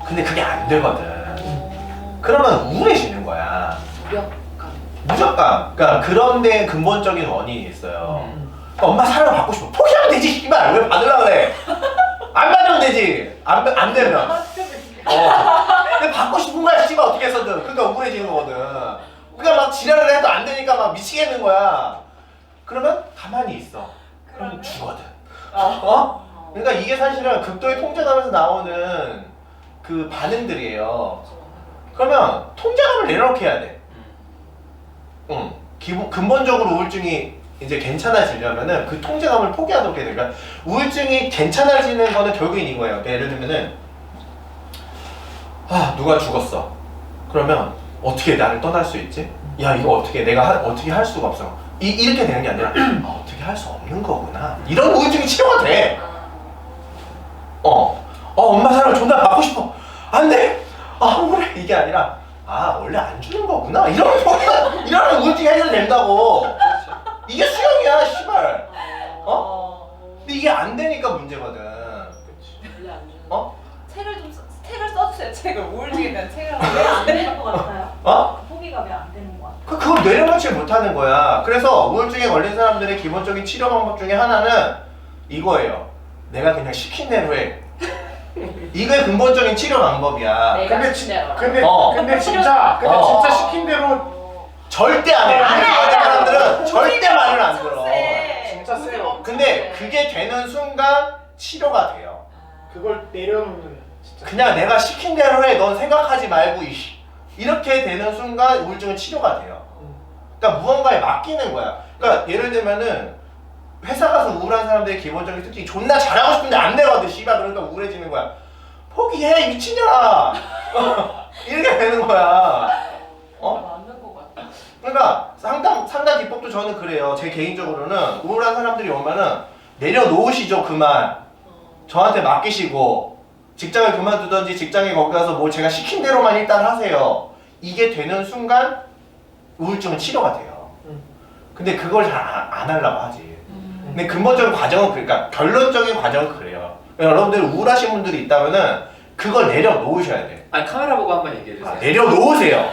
근데 그게 안 되거든. 그러면 우울해지는 거야. 무력감. 그러니까 그런 데 근본적인 원인이 있어요. 그러니까 엄마 사랑을 받고 싶어. 포기하면 되지, 씨발. 왜 받으려고 그래? 안 받으면 되지. 안 되면. 근데 받고 싶은 거야, 씨발. 어떻게 해서든. 그러니까 우울해지는 거거든. 그러니까 막 지랄을 해도 안 되니까 막 미치겠는 거야. 그러면 가만히 있어. 그럼 죽거든. 그러니까 이게 사실은 극도의 통제감에서 나오는 그 반응들이에요. 그러면 통제감을 내려놓게 해야 돼. 근본적으로 우울증이 이제 괜찮아지려면은 그 통제감을 포기하도록 해야 돼. 그러니까 우울증이 괜찮아지는 거는 결국엔 이거예요. 그러니까 예를 들면은 누가 죽었어. 그러면 어떻게 나를 떠날 수 있지? 야 이거 어떻게 내가 어떻게 할 수가 없어. 이렇게 되는 게 아니라 어떻게 할 수 없는 거구나. 이런 우울증이 치료가 돼. 엄마 사랑을 존나 받고 싶어. 안 돼. 그래. 이게 아니라 원래 안 주는 거구나. 이러면 우울증이 해결된다고. 이게 수영이야, 씨발. 근데 이게 안 되니까 문제거든. 원래 안 주는. 책을 써주세요. 책을 우울증에 대한 책을 왜 안 되는 것 같아요? 어? 포기가 왜 안 되는 것 같아요? 그걸 내려놓지 못하는 거야. 그래서 우울증에 걸린 사람들의 기본적인 치료 방법 중에 하나는 이거예요. 내가 그냥 시킨 대로 해. 이게 근본적인 치료 방법이야. 근데 근데 진짜 시킨 대로 절대 안 해. 안 해. 우울증 사람들은 절대 말을 안 들어. 진짜 세요. 근데 그게 되는 순간 치료가 돼요. 그걸 내려놓는 진짜. 그냥 내가 시킨 대로 해. 넌 생각하지 말고 이렇게 되는 순간 우울증은 치료가 돼요. 그러니까 무언가에 맡기는 거야. 그러니까 예를 들면은 회사 가서 우울한 사람들의 기본적인 특징이 존나 잘하고 싶은데 안 되거든. 씨발 그러니까 우울해지는 거야. 포기해 미친년아. 이렇게 되는 거야. 맞는 것 같아. 그러니까 상담 기법도 저는 그래요. 제 개인적으로는 우울한 사람들이 오면은 내려놓으시죠 그만. 저한테 맡기시고 직장을 그만두든지 직장에 거기 가서 뭐 제가 시킨 대로만 일단 하세요. 이게 되는 순간 우울증은 치료가 돼요. 근데 그걸 잘 안 하려고 하지. 근데 근본적인 과정은 그러니까 결론적인 과정은 그래요. 여러분들 우울하신 분들이 있다면은 그걸 내려놓으셔야 돼. 아니 카메라 보고 한번 얘기해 주세요. 내려놓으세요.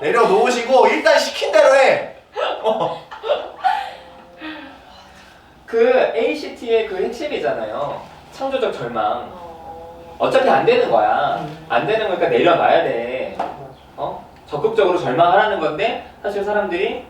내려놓으시고 일단 시킨 대로 해. 그 ACT의 그 핵심이잖아요. 창조적 절망. 어차피 안 되는 거야. 안 되는 거니까 내려놔야 돼. 적극적으로 절망하라는 건데 사실 사람들이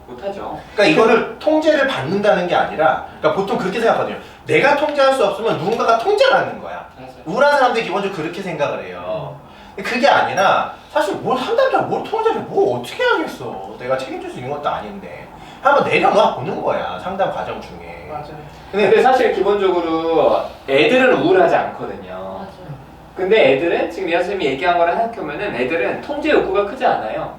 못하죠. 그러니까 이거를 통제를 받는다는 게 아니라, 그러니까 보통 그렇게 생각하거든요. 내가 통제할 수 없으면 누군가가 통제를 하는 거야. 우울한 사람들이 기본적으로 그렇게 생각을 해요. 근데 그게 아니라 사실 뭘 한다면 뭘 통제를 뭘 어떻게 하겠어. 내가 책임질 수 있는 것도 아닌데 한번 내려놔 보는 거야. 상담 과정 중에. 맞아요. 근데 사실 기본적으로 애들은 우울하지 않거든요. 맞아요. 근데 애들은 지금 미아 선생님이 얘기한 거를 생각해보면은 애들은 통제 욕구가 크지 않아요.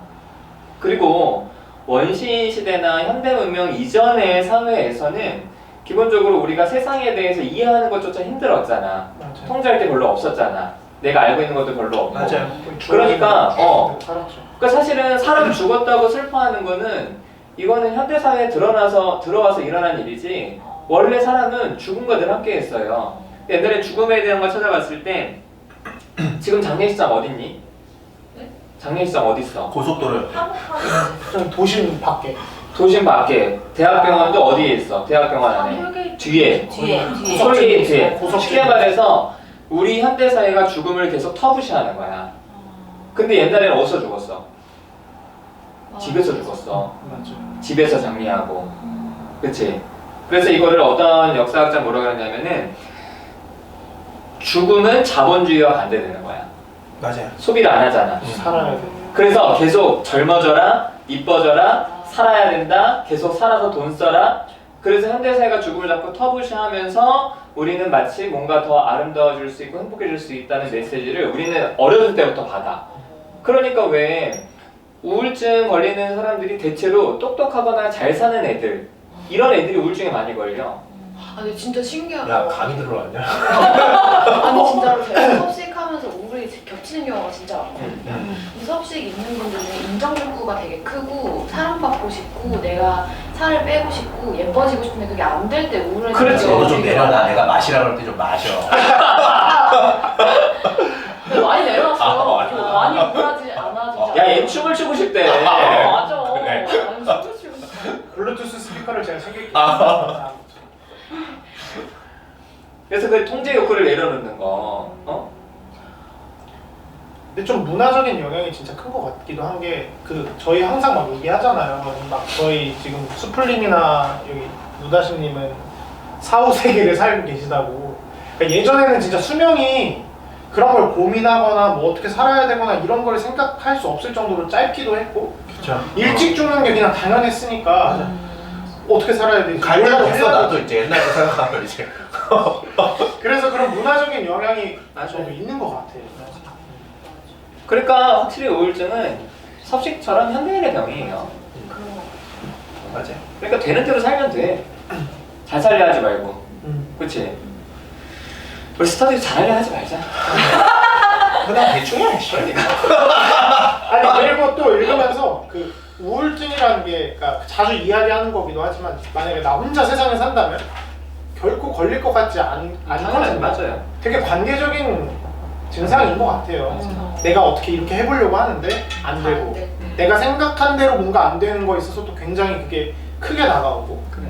그리고 원시인 시대나 현대 문명 이전의 사회에서는 기본적으로 우리가 세상에 대해서 이해하는 것조차 힘들었잖아. 맞아요. 통제할 게 별로 없었잖아. 내가 알고 있는 것도 별로 없고. 맞아요. 그러니까 살았죠. 그러니까 사실은 사람 죽었다고 슬퍼하는 거는 이거는 현대 사회에 들어와서 일어난 일이지. 원래 사람은 죽음과 늘 함께했어요. 옛날에 죽음에 대한 걸 찾아봤을 때 지금 장례식장 어딨니? 네? 장례식장 어딨어? 고속도로 좀 도심 밖에. 도심 밖에. 대학병원도 어디에 있어? 대학병원 안에. 뒤에. 뒤에. 톨게이트에. 고속도로. 쉽게 말해서 우리 현대 사회가 죽음을 계속 터부시하는 거야. 근데 옛날에는 어디서 죽었어? 집에서 죽었어. 맞아요. 집에서 장례하고. 그치? 그래서 이거를 어떤 역사학자 뭐라고 하냐면은 죽음은 자본주의와 반대되는 거야. 맞아요. 소비를 안 하잖아. 살아야 돼. 그래서 계속 젊어져라, 이뻐져라, 살아야 된다, 계속 살아서 돈 써라. 그래서 현대사회가 죽음을 자꾸 터부시하면서 우리는 마치 뭔가 더 아름다워질 수 있고 행복해질 수 있다는 메시지를 우리는 어렸을 때부터 받아. 그러니까 왜 우울증 걸리는 사람들이 대체로 똑똑하거나 잘 사는 애들, 이런 애들이 우울증에 많이 걸려. 아니 진짜 신기하다. 야 감이 들어왔냐? 아니 진짜로 제가 섭식하면서 우울이 겹치는 경우가 진짜 많거든요. 이 섭식 있는 분들은 인정 욕구가 되게 크고 사랑받고 싶고 내가 살을 빼고 싶고 예뻐지고 싶은데 그게 안 될 때 우울해지는 그렇지. 경우가 너도 좀 되게 내려놔. 많아요. 내가 마시라 그럴 때 좀 마셔. 근데 많이 내려놨어요. 아, 저 많이 우울하지 않아지지 야, 얘 춤을 추고 싶대. 맞아. 그래. 아니 춤을 추고 싶어. 블루투스 스피커를 제가 챙길게요. 그래서 그 통제 욕구를 내려놓는 거. 근데 좀 문화적인 영향이 진짜 큰 것 같기도 한 게 저희 항상 막 얘기하잖아요. 막 저희 지금 수플님이나 여기 누다신님은 4, 5세기를 살고 계시다고. 그러니까 예전에는 진짜 수명이 그런 걸 고민하거나 뭐 어떻게 살아야 되거나 이런 걸 생각할 수 없을 정도로 짧기도 했고 그렇죠. 일찍 죽는 게 그냥 당연했으니까 어떻게 살아야 되지? 갈 때가 됐어. 해야 나도 이제 옛날에 생각하면 이제. 그래서 그런 문화적인 영향이 맞아요. 좀 있는 것 같아요. 그러니까 확실히 우울증은 섭식처럼 현대인의 병이에요. 맞아요. 그러니까 되는 대로 살면 돼. 잘 살려 하지 말고. 그치? 우리 스터디 잘하려 하지 말자. 그냥 대충 해. 아니 그리고 또 읽으면서 그 우울증이라는 게 그러니까 자주 이야기하는 거기도 하지만 만약에 나 혼자 세상에 산다면 결코 걸릴 것 같지 않거든요. 맞아요. 되게 관계적인 증상인 것 같아요. 내가 어떻게 이렇게 해보려고 하는데 안 되고 내가 생각한 대로 뭔가 안 되는 거에 있어서 또 굉장히 그게 크게 다가오고. 그래.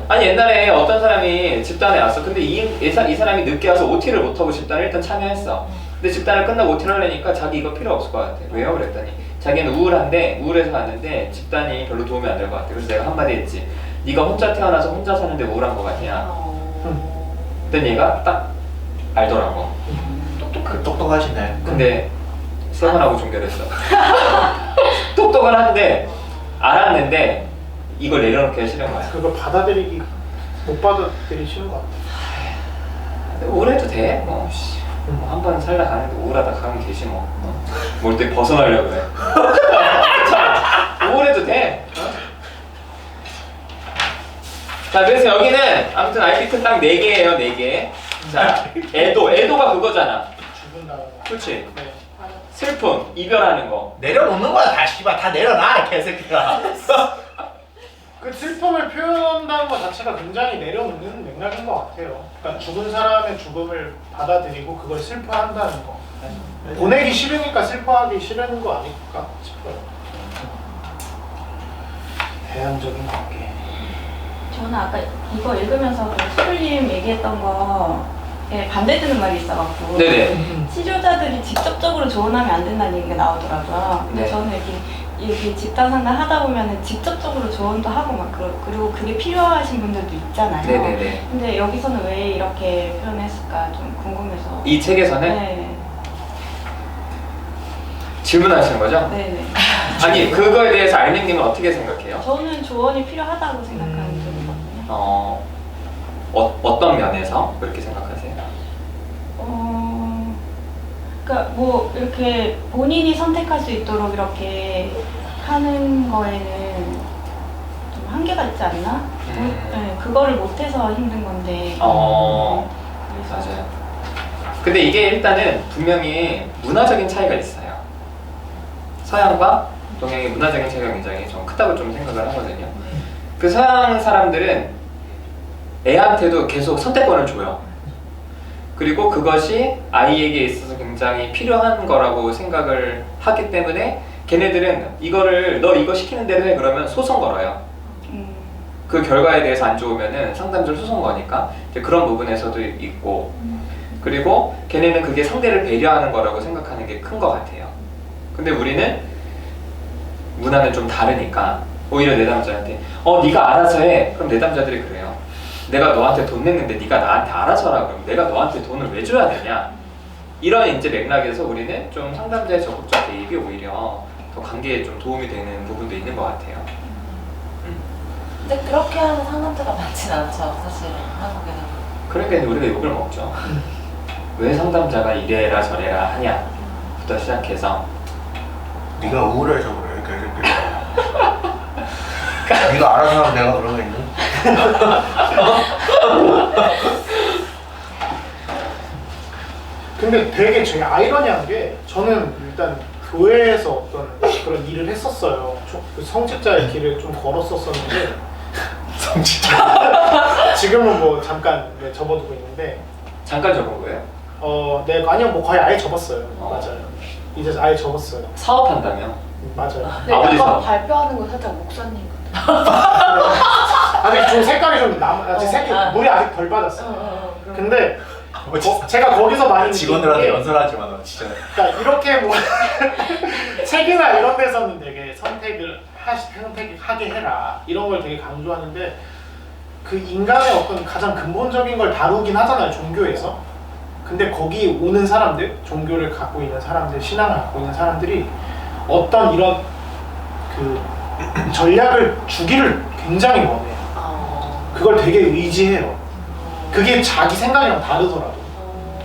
아니 옛날에 어떤 사람이 집단에 왔어. 근데 이 사람이 늦게 와서 OT를 못하고 집단에 일단 참여했어. 근데 집단을 끝나고 OT를 하려니까 자기 이거 필요 없을 것 같아. 왜요? 그랬더니 자기는 우울해서 왔는데 집단이 별로 도움이 안 될 것 같아. 그래서 내가 한마디 했지. 네가 혼자 태어나서 혼자 사는데 우울한 거 같냐? 그랬더니 얘가 딱 알더라고. 똑똑하시네. 근데 세 번 하고 종결했어. 똑똑은 한데 알았는데 이걸 내려놓기가 싫은 거야. 그걸 못 받아들이시는 것 같아. 우울해도 돼. 한 번 살다 가는데 우울하다 가면 되지 뭐. 뭘 때 벗어나려고 그래. 괜찮아. 우울해도 돼. 자, 그래서 여기는 아무튼 IPT 딱 4개예요, 4개. 자, 애도가 그거잖아. 죽은다는 거. 그렇지. 네. 슬픔, 이별하는 거. 내려놓는 거야 다 씨발 다 내려놔 개새끼야. 그 슬픔을 표현한다는 것 자체가 굉장히 내려놓는 맥락인 것 같아요. 그러니까 죽은 사람의 죽음을 받아들이고 그걸 슬퍼한다는 거. 보내기 싫으니까 슬퍼하기 싫은 거 아닐까 싶어요. 대안적인 관계. 저는 아까 이거 읽으면서 수술님 얘기했던 거에 반대되는 말이 있어갖고 네네. 치료자들이 직접적으로 조언하면 안 된다는 얘기가 나오더라고요. 근데 네. 저는 이렇게 집단 상담 하다 보면은 직접적으로 조언도 하고 막 그리고 그게 필요하신 분들도 있잖아요. 네네네. 근데 여기서는 왜 이렇게 표현했을까 좀 궁금해서. 이 책에서는 네. 질문하시는 거죠? 네네. 아니, 그거에 대해서 알맹님은 어떻게 생각해요? 저는 조언이 필요하다고 생각하는 쪽이거든요. 어떤 면에서 그렇게 생각하세요? 그러니까 뭐 이렇게 본인이 선택할 수 있도록 이렇게 하는 거에는 좀 한계가 있지 않나? 네, 그거를 못해서 힘든 건데. 그래서 맞아요. 근데 이게 일단은 분명히 문화적인 차이가 있어요. 서양과 동양의 문화적인 차이가 굉장히 좀 크다고 좀 생각을 하거든요. 그 서양 사람들은 애한테도 계속 선택권을 줘요. 그리고 그것이 아이에게 있어서 굉장히 필요한 거라고 생각을 하기 때문에 걔네들은 이거를 너 이거 시키는 대로 해 그러면 소송 걸어요. 그 결과에 대해서 안 좋으면은 상담자를 소송 거니까 이제 그런 부분에서도 있고, 그리고 걔네는 그게 상대를 배려하는 거라고 생각하는 게 큰 것 같아요. 근데 우리는 문화는 좀 다르니까 오히려 내담자한테 네가 알아서 해. 그럼 내담자들이 그래요. 내가 너한테 돈 냈는데 네가 나한테 알아서 하라 그러면 내가 너한테 돈을 왜 줘야 되냐. 이런 이제 맥락에서 우리는 좀 상담자의 적극적 개입이 오히려 더 관계에 좀 도움이 되는 부분도 있는 것 같아요. 근데 그렇게 하는 상담자가 많진 않죠, 사실은 한국에는. 그러니까 우리가 욕을 먹죠. 왜 상담자가 이래라 저래라 하냐부터 시작해서 네가 우울해서 그래 개새끼야. 네가 알아서 하면 내가 그러고 있는. 근데 되게 되게 아이러니한 게 저는 일단 교회에서 어떤 그런 일을 했었어요. 그 성직자의 길을 좀 걸었었었는데 성직자 지금은 뭐 잠깐 접어두고 있는데 잠깐 적은 거예요? 네 아니요 뭐 거의 아예 접었어요. 맞아요. 이제 아예 접었어요. 사업한다며? 맞아요. 근데 아버지 약간 사업. 발표하는 거 살짝 목사님 같아. 아직 좀 색깔이 좀 아직 물이 아직 덜 빠졌어요. 근데 제가 거기서 많이 직원들한테 느낀 게 연설하지 마, 너 진짜. 그러니까 이렇게 뭐 책이나 이런 데서는 되게 선택하게 해라 이런 걸 되게 강조하는데 그 인간의 어떤 가장 근본적인 걸 다루긴 하잖아요, 종교에서. 근데 거기 오는 사람들, 종교를 갖고 있는 사람들, 신앙을 갖고 있는 사람들이 어떤 이런 그 전략을 주기를 굉장히 원해요. 그걸 되게 의지해요. 그게 자기 생각이랑 다르더라도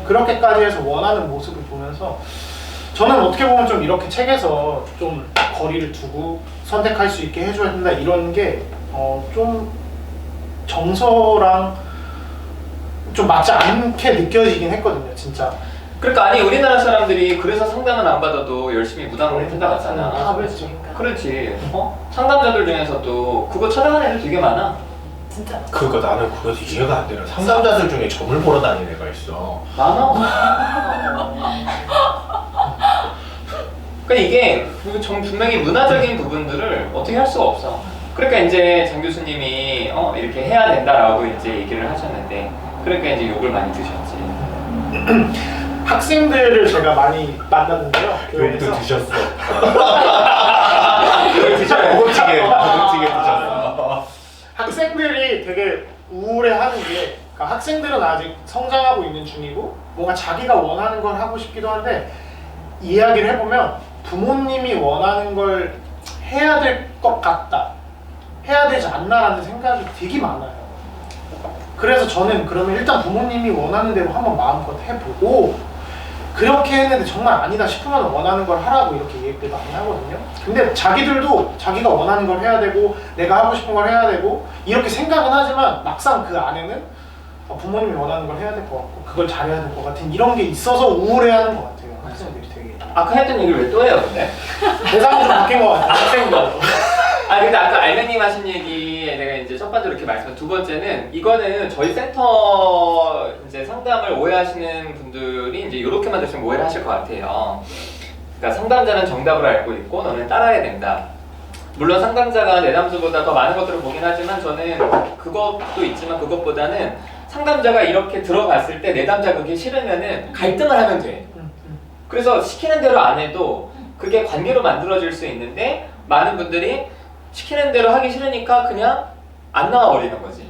그렇게까지 해서 원하는 모습을 보면서 저는 어떻게 보면 좀 이렇게 책에서 좀 거리를 두고 선택할 수 있게 해줘야 된다 이런 게 좀 정서랑 좀 맞지 않게 느껴지긴 했거든요, 진짜. 그러니까 아니 우리나라 사람들이 그래서 상담은 안 받아도 열심히 무당으로 찾아갔잖아. 답을 주니까. 그렇지. 상담자들 중에서도 그거 찾아가는 애들 되게 많아. 진짜. 그거 나는 그거 이해가 안 되는. 상담자들 중에 점을 보러 다니는 애가 있어. 많아. 그러니까 이게 분명히 문화적인 부분들을 어떻게 할 수가 없어. 그러니까 이제 장 교수님이 이렇게 해야 된다라고 이제 얘기를 하셨는데, 그러니까 이제 욕을 많이 드셨지. 학생들을 제가 많이 만났는데요. 욕도 교회에서. 드셨어. 욕을 드셔요. 고급지게 드셨어. 학생들이 되게 우울해하는 게, 그러니까 학생들은 아직 성장하고 있는 중이고 뭔가 자기가 원하는 걸 하고 싶기도 한데, 이야기를 해보면 부모님이 원하는 걸 해야 될 것 같다, 해야 되지 않나라는 생각이 되게 많아요. 그래서 저는 그러면 일단 부모님이 원하는 대로 한번 마음껏 해보고, 그렇게 했는데 정말 아니다 싶으면 원하는 걸 하라고 이렇게 얘기를 많이 하거든요. 근데 자기들도 자기가 원하는 걸 해야 되고 내가 하고 싶은 걸 해야 되고 이렇게 생각은 하지만 막상 그 안에는 부모님이 원하는 걸 해야 될 것 같고 그걸 잘해야 될 것 같은 이런 게 있어서 우울해하는 것 같아요. 학생들이 되게. 아까 했던 얘기를 왜 또 해요, 근데? 대상이 좀 바뀐 것 같아요. 학생들. 근데 아까 알맹님 하신 얘기에 내가 이제 첫 번째로 이렇게 말씀, 두 번째는 이거는 저희 센터 이제 상담을 오해하시는 분들이 이제 이렇게만 들으시면 오해를 하실 것 같아요. 그러니까 상담자는 정답을 알고 있고 너는 따라야 된다. 물론 상담자가 내담자보다 더 많은 것들을 보긴 하지만 저는 그것도 있지만 그것보다는 상담자가 이렇게 들어갔을 때 내담자 그게 싫으면은 갈등을 하면 돼. 그래서 시키는 대로 안 해도 그게 관계로 만들어질 수 있는데 많은 분들이 시키는 대로 하기 싫으니까 그냥 안 나와 버리는 거지.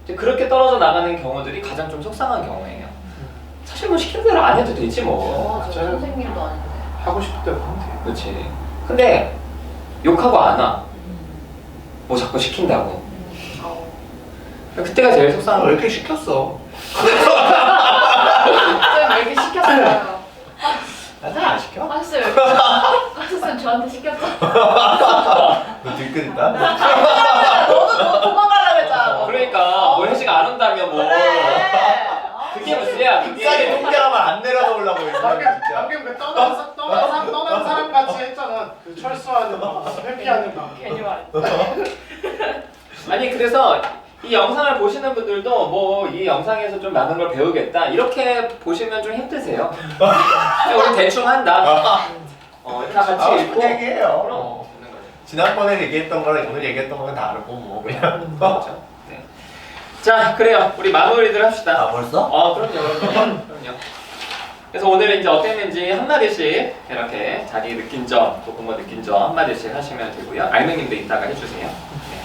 이제 그렇게 떨어져 나가는 경우들이 가장 좀 속상한 경우예요. 사실 뭐 시키는 대로 안 해도 되지 뭐. 저 선생님도 아닌데. 하고 싶을 대로 하면 돼요. 그렇지. 근데 욕하고 안 와. 뭐 자꾸 시킨다고. 그때가 제일 속상한 왜 거야. 이렇게 시켰어? 쌤 왜 이렇게 시켰어요? 나는 안 시켜. 하셨어요. 하셨으면 저한테 시켰죠. 너 들끓는다? 너도 도망가려고 했잖아. 그러니까 뭐 회식 안 온다며 뭐. 그게 무슨야. 끝까지 통장하면 안 내려놓으려고 했어. 진짜. 방금 그 떠난 사람 같이 했잖아. 그 철수하는 막 회피하는 막. 괜히 말. 아니 그래서 이 영상을 보시는 분들도 뭐 이 영상에서 좀 많은 걸 배우겠다 이렇게 보시면 좀 힘드세요. 그냥 우리 대충 한다. 다 같이 읽고. 얘기해요. 그럼 듣는 거죠. 지난번에 얘기했던 거랑 오늘 얘기했던 거는 다르고 뭐 그냥. 그렇죠. 네. 자 그래요. 우리 마무리들 합시다. 벌써? 그럼요. 그래서 오늘은 이제 어땠는지 한마디씩 이렇게 자기 느낀 점, 또 부모 느낀 점 한마디씩 하시면 되고요. 알맹님도 이따가 해주세요. 네.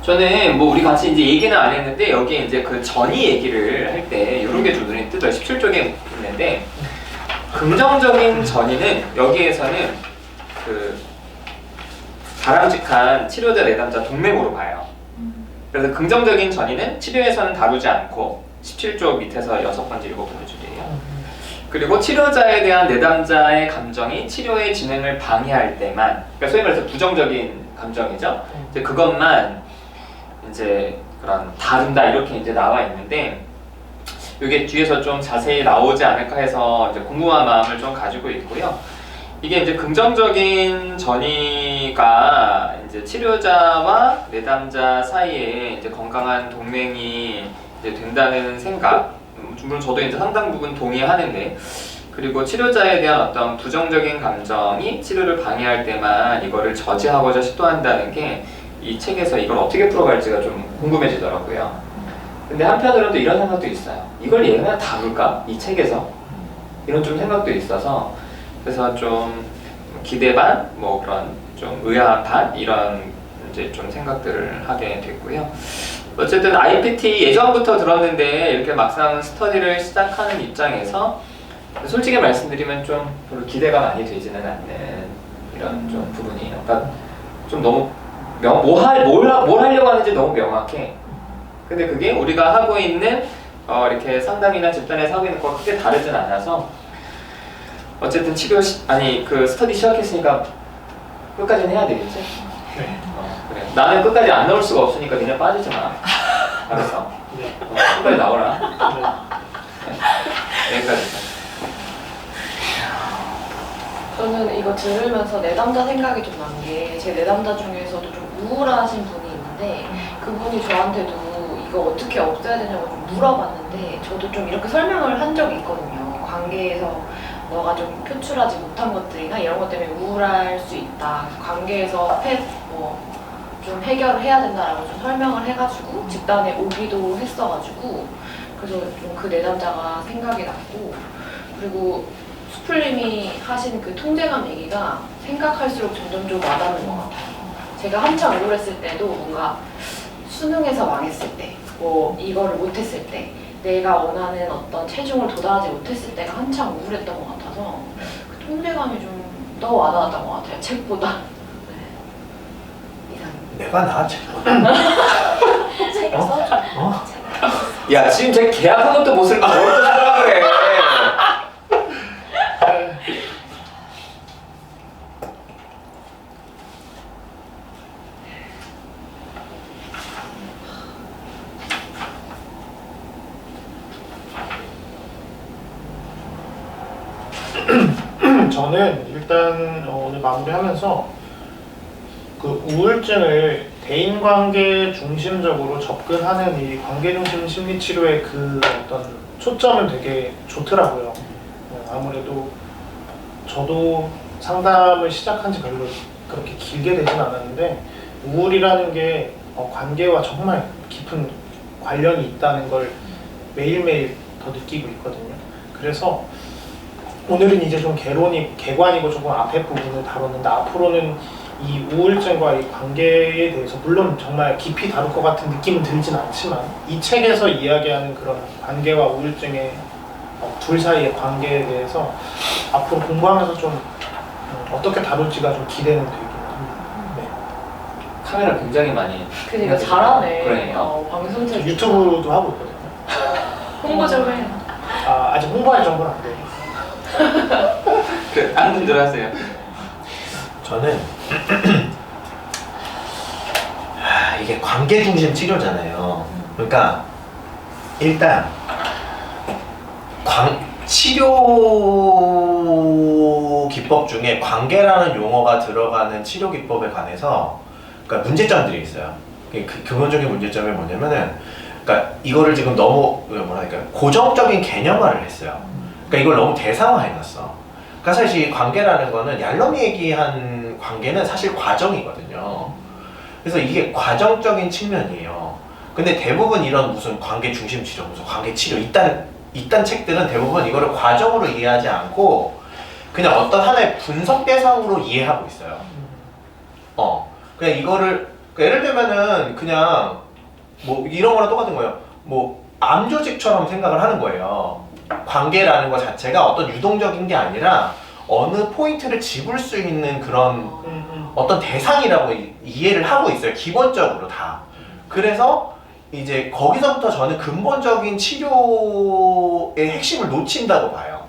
저는 뭐 우리 같이 이제 얘기는 안 했는데 여기에 이제 그 전이 얘기를 할 때 이런 게 좀 눈에 띄더라고요. 17쪽에 있는데 긍정적인 전이는 여기에서는 그 바람직한 치료자 내담자 동맥으로 봐요. 그래서 긍정적인 전이는 치료에서는 다루지 않고 17쪽 밑에서 6번째 7번째 줄이에요. 그리고 치료자에 대한 내담자의 감정이 치료의 진행을 방해할 때만, 그러니까 소위 말해서 부정적인 감정이죠. 이제 그것만 이제 그런 다룬다 이렇게 이제 나와 있는데 이게 뒤에서 좀 자세히 나오지 않을까 해서 이제 궁금한 마음을 좀 가지고 있고요. 이게 이제 긍정적인 전이가 이제 치료자와 내담자 사이에 이제 건강한 동맹이 이제 된다는 생각, 물론 저도 이제 상당 부분 동의하는데, 그리고 치료자에 대한 어떤 부정적인 감정이 치료를 방해할 때만 이거를 저지하고자 시도한다는 게 이 책에서 이걸 어떻게 풀어갈지가 좀 궁금해지더라고요. 근데 한편으로는 또 이런 생각도 있어요. 이걸 얘가 다룰까? 이 책에서? 이런 좀 생각도 있어서 그래서 좀 기대 반, 뭐 그런 좀 의아 반 이런 이제 좀 생각들을 하게 됐고요. 어쨌든 IPT 예전부터 들었는데 이렇게 막상 스터디를 시작하는 입장에서 솔직히 말씀드리면 좀 별로 기대가 많이 되지는 않는 이런 좀 부분이에요. 그러니까 좀 너무 뭘 하려고 하는지 너무 명확해. 근데 그게 우리가 하고 있는 이렇게 상담이나 집단에서 하고 있는 거와 크게 다르진 않아서 어쨌든 그 스터디 시작했으니까 끝까지는 해야 되겠지? 네. 그래. 나는 끝까지 안 나올 수가 없으니까 그냥 빠지지 마. 알았어? 네. 끝까지 나오라. 네. 여기까지. 저는 이거 들으면서 내담자 생각이 좀 난 게, 제 내담자 중에서도 좀 우울하신 분이 있는데 그분이 저한테도 이거 어떻게 없애야 되냐고 좀 물어봤는데 저도 좀 이렇게 설명을 한 적이 있거든요. 관계에서 너가 좀 표출하지 못한 것들이나 이런 것 때문에 우울할 수 있다. 관계에서 좀 해결을 해야 된다라고 좀 설명을 해가지고 집단에 오기도 했어가지고 그래서 좀 그 내담자가 생각이 났고 그리고 수풀님이 하신 그 통제감 얘기가 생각할수록 점점 좀 와닿는 것 같아요. 제가 한참 우울했을 때도 뭔가 수능에서 망했을 때, 뭐 이거를 못했을 때, 내가 원하는 어떤 체중을 도달하지 못했을 때가 한참 우울했던 것 같아서 그 통제감이 좀 더 와닿았던 것 같아요. 책보다. 네. 이상. 내가 나 책보다. 책을 써줘. 야 지금 제 계약한 것도 못 쓸까 뭘 또 생각을 해. 저는 일단 오늘 마무리하면서 그 우울증을 대인관계 중심적으로 접근하는 이 관계중심 심리치료의 그 어떤 초점은 되게 좋더라고요. 아무래도 저도 상담을 시작한 지 별로 그렇게 길게 되진 않았는데 우울이라는 게 관계와 정말 깊은 관련이 있다는 걸 매일매일 더 느끼고 있거든요. 그래서 오늘은 이제 좀 개관이고 조금 앞에 부분을 다뤘는데 앞으로는 이 우울증과 이 관계에 대해서 물론 정말 깊이 다룰 것 같은 느낌은 들진 않지만 이 책에서 이야기하는 그런 관계와 우울증의 둘 사이의 관계에 대해서 앞으로 공부하면서 좀 어떻게 다룰지가 좀 기대는 되긴 합니다. 네. 카메라 굉장히 많이. 그니까 잘하네. 그러네요. 방송책 유튜브도 하고 있거든요. 홍보 좀 해. 아직 홍보할 정도는 안 돼요. 그 다른 분들 하세요. 저는 이게 관계 중심 치료잖아요. 그러니까 일단 치료 기법 중에 관계라는 용어가 들어가는 치료 기법에 관해서 그러니까 문제점들이 있어요. 그 근본적인 문제점이 뭐냐면은 그러니까 이거를 지금 너무 뭐랄까 고정적인 개념화를 했어요. 그러니까 이걸 너무 대상화해놨어. 그러니까 사실 이 관계라는 거는 얄럼이 얘기한 관계는 사실 과정이거든요. 그래서 이게 과정적인 측면이에요. 근데 대부분 이런 무슨 관계 중심 치료, 무슨 관계 치료 이딴 책들은 대부분 이거를 과정으로 이해하지 않고 그냥 어떤 하나의 분석 대상으로 이해하고 있어요. 그냥 이거를 예를 들면은 그냥 뭐 이런 거랑 똑같은 거예요. 뭐 암 조직처럼 생각을 하는 거예요. 관계라는 것 자체가 어떤 유동적인 게 아니라 어느 포인트를 집을 수 있는 그런 어떤 대상이라고 이해를 하고 있어요. 기본적으로 다. 그래서 이제 거기서부터 저는 근본적인 치료의 핵심을 놓친다고 봐요.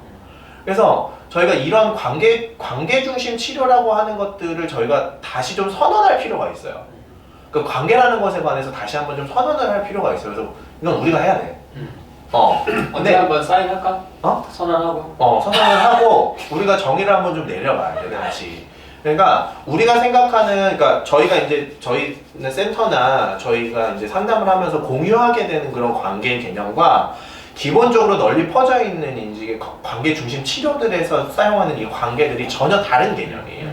그래서 저희가 이런 관계 중심 치료라고 하는 것들을 저희가 다시 좀 선언할 필요가 있어요. 그 관계라는 것에 관해서 다시 한번 좀 선언을 할 필요가 있어요. 그래서 이건 우리가 해야 돼. 언제 한번 사인할까? 선언하고. 선언을 하고 우리가 정의를 한번 좀 내려봐야 돼, 같이. 그러니까 우리가 생각하는, 그러니까 저희는 센터나 저희가 이제 상담을 하면서 공유하게 되는 그런 관계의 개념과 기본적으로 널리 퍼져 있는 이제 관계 중심 치료들에서 사용하는 이 관계들이 전혀 다른 개념이에요.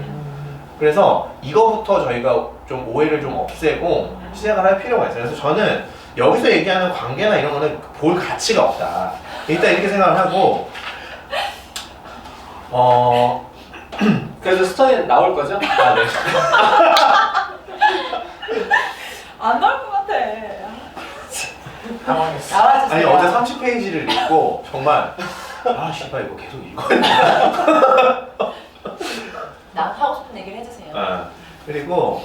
그래서 이거부터 저희가 좀 오해를 좀 없애고 시작을 할 필요가 있어요. 그래서 저는 여기서 얘기하는 관계나 이런 거는 볼 가치가 없다. 일단 이렇게 생각을 하고 그래서 스터디 나올 거죠? 아, 네. 안 나올 것 같아. 당황했어. 나와주세요. 아니 어제 30페이지를 읽고 정말 씨발 이거 계속 읽어야 돼. 나 하고 싶은 얘기를 해주세요. 그리고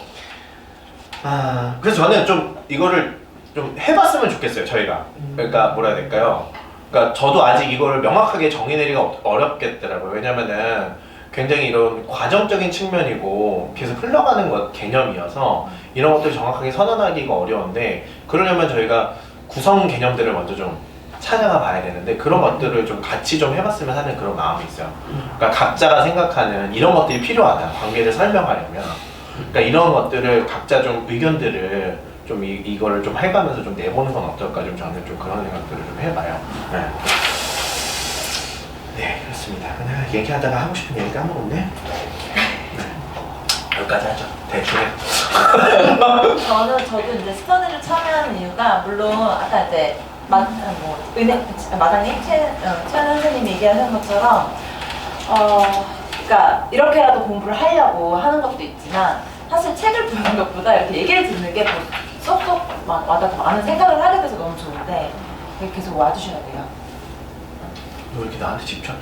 그래서 저는 좀 이거를 좀 해봤으면 좋겠어요. 저희가 그러니까 뭐라 해야 될까요? 그러니까 저도 아직 이거를 명확하게 정의 내리기가 어렵겠더라고요. 왜냐면은 굉장히 이런 과정적인 측면이고 계속 흘러가는 개념이어서 이런 것들을 정확하게 선언하기가 어려운데 그러려면 저희가 구성 개념들을 먼저 좀 찾아가 봐야 되는데 그런 것들을 좀 같이 좀 해봤으면 하는 그런 마음이 있어요. 그러니까 각자가 생각하는 이런 것들이 필요하다. 관계를 설명하려면. 그러니까 이런 것들을 각자 좀 의견들을 좀 이거를 좀 해가면서 좀 내보는 건 어떨까 좀 저는 좀 그런 생각들을 좀 해봐요. 네. 네, 그렇습니다. 내가 얘기하다가 하고 싶은 얘기 까먹었네. 네. 여기까지 하죠. 대충 해. 저도 이제 스터디를 참여하는 이유가 물론 아까 이제 마당님 최연 선생님이 얘기하는 것처럼 그러니까 이렇게라도 공부를 하려고 하는 것도 있지만 사실 책을 보는 것보다 이렇게 얘기를 듣는 게 더 쏙쏙 와닿고 많은 생각을 하게 돼서 너무 좋은데 계속 와주셔야 돼요. 너 이렇게 나한테 집착해?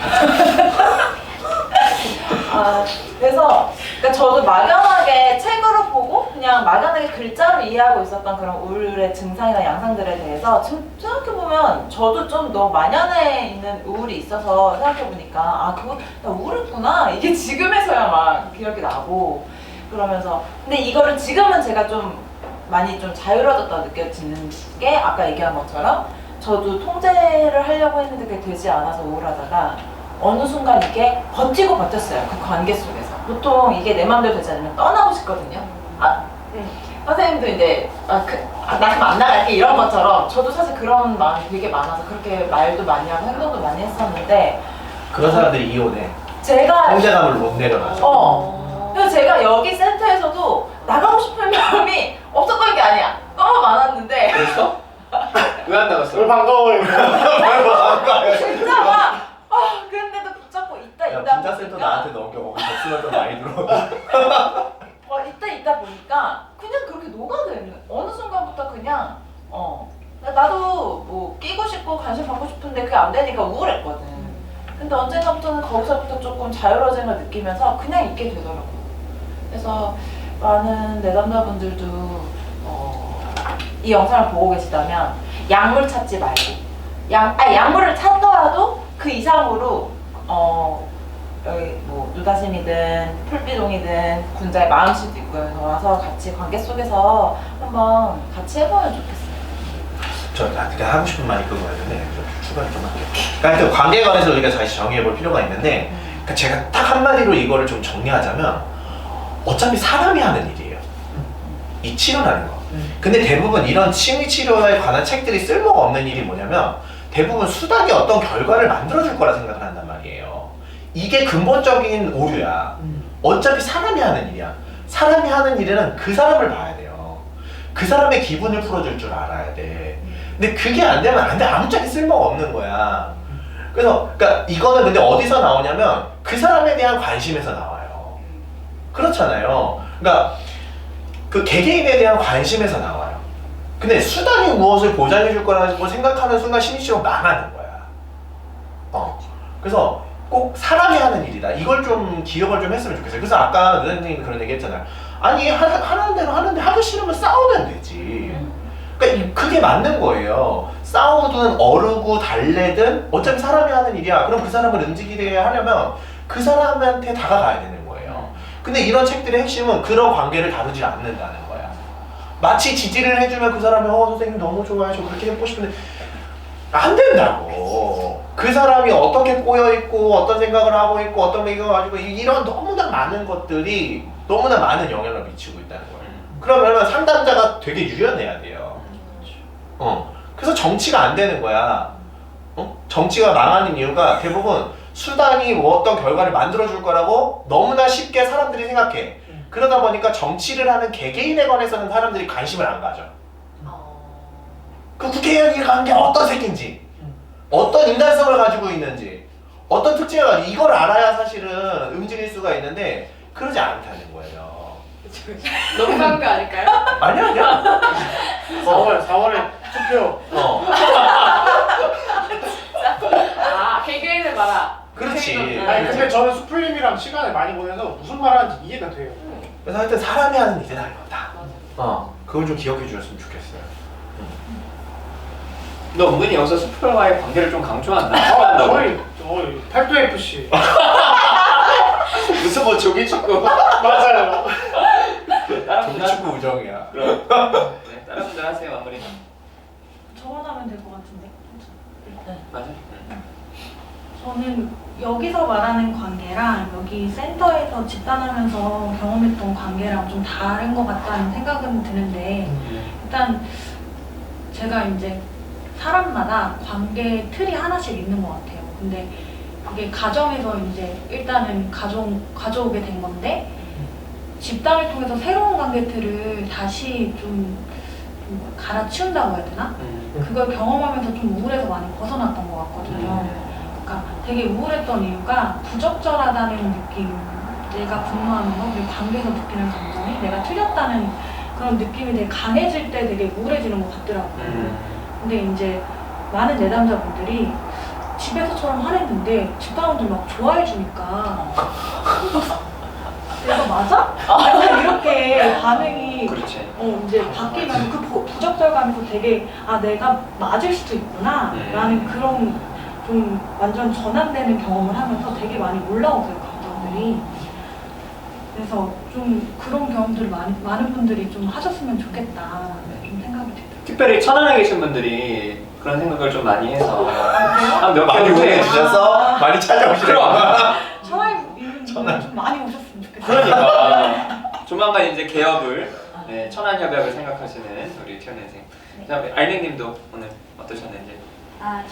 그래서 그러니까 저도 막연하게 책으로 보고 그냥 막연하게 글자로 이해하고 있었던 그런 우울의 증상이나 양상들에 대해서 지금 생각해보면 저도 좀 너무 만연해 있는 우울이 있어서 생각해보니까 그거 나 우울했구나 이게 지금에서야 막 기억이 나고 그러면서 근데 이거를 지금은 제가 좀 많이 좀 자유로워졌다 느껴지는 게 아까 얘기한 것처럼 저도 통제를 하려고 했는데 그게 되지 않아서 우울하다가 어느 순간 이게 버티고 버텼어요. 그 관계 속에서. 보통 이게 내 맘대로 되지 않으면 떠나고 싶거든요. 선생님도 이제 나 그럼 안 나갈게 이런 것처럼 저도 사실 그런 마음이 되게 많아서 그렇게 말도 많이 하고 행동도 많이 했었는데 그런 사람들이 이혼해. 제가 통제감을 못 내려놔서. 그래서 제가 여기 센터에서도 나가고 싶은 마음이 없었던 게 아니야. 너무 많았는데 그랬어? 왜 안 나갔어? 오늘 반가워요. 진짜 막 그런데도 붙잡고 있다 야, 있다 분자센터 나한테 넘겨. 거기 접수만 좀 많이 들어. 있다 보니까 그냥 그렇게 녹아드는 어느 순간부터 그냥 나도 뭐 끼고 싶고 관심 받고 싶은데 그게 안 되니까 우울했거든. 근데 언젠가부터는 거기서부터 조금 자유로워진 걸 느끼면서 그냥 있게 되더라고. 그래서 많은 내담자분들도 이 영상을 보고 계시다면 약물 찾지 말고 약물을 찾더라도 그 이상으로 여기 뭐 누다심이든 풀비동이든 군자의 마음씨도 있고요. 그래서 와서 같이 관계 속에서 한번 같이 해보면 좋겠어요. 제가 하고 싶은 말이 그거였는데 추가를 좀 할게요. 그러니까 관계에 관해서 우리가 다시 정의해볼 필요가 있는데 그러니까 제가 딱 한마디로 이거를 좀 정리하자면 어차피 사람이 하는 일이에요. 이 치료라는 거. 근데 대부분 이런 심리 치료에 관한 책들이 쓸모가 없는 일이 뭐냐면 대부분 수단이 어떤 결과를 만들어줄 거라 생각을 한단 말이에요. 이게 근본적인 오류야. 어차피 사람이 하는 일이야. 사람이 하는 일에는 그 사람을 봐야 돼요. 그 사람의 기분을 풀어줄 줄 알아야 돼. 근데 그게 안 되면 안 돼. 아무짝에 쓸모가 없는 거야. 그래서 그러니까 이거는 근데 어디서 나오냐면 그 사람에 대한 관심에서 나와요. 그렇잖아요. 그러니까 그 개개인에 대한 관심에서 나와요. 근데 수단이 무엇을 보장해 줄 거라고 생각하는 순간 심리치료가 망하는 거야. 그래서 꼭 사람이 하는 일이다. 이걸 좀 기억을 좀 했으면 좋겠어요. 그래서 아까 선생님이 그런 얘기 했잖아요. 아니 하는 대로 하는데 하기 싫으면 싸우면 되지. 그러니까 그게 맞는 거예요. 싸우든 어르고 달래든 어차피 사람이 하는 일이야. 그럼 그 사람을 움직이게 하려면 그 사람한테 다가가야 되는 거예요. 근데 이런 책들의 핵심은 그런 관계를 다루지 않는다는 거야. 마치 지지를 해주면 그 사람이 선생님 너무 좋아요. 저 그렇게 해보고 싶은데 안 된다고. 그 사람이 어떻게 꼬여있고 어떤 생각을 하고 있고 어떤 배경을 가지고 이런 너무나 많은 것들이 너무나 많은 영향을 미치고 있다는 거예요. 그러면 상담자가 되게 유연해야 돼요. 그래서 정치가 안 되는 거야. 정치가 망하는 이유가 대부분 수단이 뭐 어떤 결과를 만들어줄 거라고 너무나 쉽게 사람들이 생각해. 그러다 보니까 정치를 하는 개개인에 관해서는 사람들이 관심을 안 가져. 그 국회의원이 한 게 어떤 새끼인지, 어떤 인간성을 가지고 있는지, 어떤 특징을 가지고 이걸 알아야 사실은 움직일 수가 있는데 그러지 않다는 거예요. 너무 간 거 아닐까요? 아니야. 4월에 투표. 개개인을 봐라. 그렇지. 아니 근데 저는 수플림이랑 시간을 많이 보내서 무슨 말하는지 이해가 돼요. 그래서 하여튼 사람이 하는 일이다 이거다. 그걸 좀 기억해 주셨으면 좋겠어요. 너 은근히 여기서 스프링과의 관계를 좀 강조한다. 저희 팔도 FC. 무슨 뭐 조기 축구. 맞아요. 다른 조기 분들 축구 우정이야. 그럼. 네, 다른 분들 하세요 마무리. 저만 하면 될 것 같은데. 맞아. 저는 여기서 말하는 관계랑 여기 센터에서 집단하면서 경험했던 관계랑 좀 다른 것 같다는 생각은 드는데 일단 제가 이제 사람마다 관계 틀이 하나씩 있는 것 같아요. 근데 이게 가정에서 이제 일단은 가져오게 된 건데 집단을 통해서 새로운 관계 틀을 다시 좀 갈아치운다고 해야 되나? 그걸 경험하면서 좀 우울해서 많이 벗어났던 것 같거든요. 그러니까 되게 우울했던 이유가 부적절하다는 느낌, 내가 분노하는 거, 그리고 관계에서 느끼는 감정이 내가 틀렸다는 그런 느낌이 되게 강해질 때 되게 우울해지는 것 같더라고요. 근데 이제 많은 내담자분들이 집에서처럼 화냈는데 집사람들 막 좋아해 주니까 내가 맞아? 약간 이렇게 반응이 그렇지. 이제 바뀌면 그 부적절감에서 되게 아 내가 맞을 수도 있구나 라는 그런 좀 완전 전환되는 경험을 하면서 되게 많이 올라오세요 감정들이. 그래서 좀 그런 경험들을 많은 분들이 좀 하셨으면 좋겠다 좀 생각이 들어요. 특별히 천안에 계신 분들이 그런 생각을 좀 많이 해서 한몇 많이 개월 우대해 후에 주셔서 많이 찾아오시라고. 천하에 있는 분들 좀 많이 오셨으면 좋겠어요. 그러니까 조만간 이제 개업을 네, 천안협약을 생각하시는 우리 티어낸생. 그다음에 알맹님도 오늘 어떠셨는지?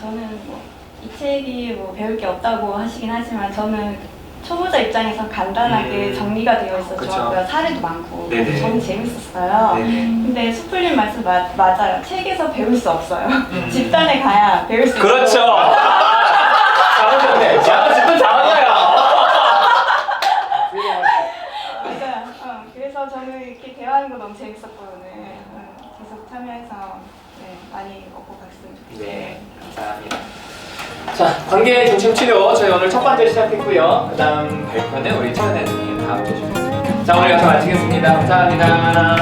저는 뭐 이 책이 뭐 배울 게 없다고 하시긴 하지만 저는 초보자 입장에서 간단하게 정리가 되어 있어서 그쵸. 좋았고요. 사례도 많고 네네. 저는 재밌었어요. 네네. 근데 수풀님 말씀 맞아요. 책에서 배울 수 없어요. 집단에 가야 배울 수 있어요. 그렇죠. 잘하셨네. 야, 집단 잘하네요. 맞아요. 그래서 저는 이렇게 대화하는 거 너무 재밌었고 오늘 계속 참여해서 많이 얻고 갔으면 좋겠어요. 네, 감사합니다. 자, 관계 중심 치료 저희 오늘 첫 번째 시작했고요. 그다음 발표는 우리 티어낸생님 다음 주에 주겠습니다. 자, 오늘 여기서 마치겠습니다. 감사합니다.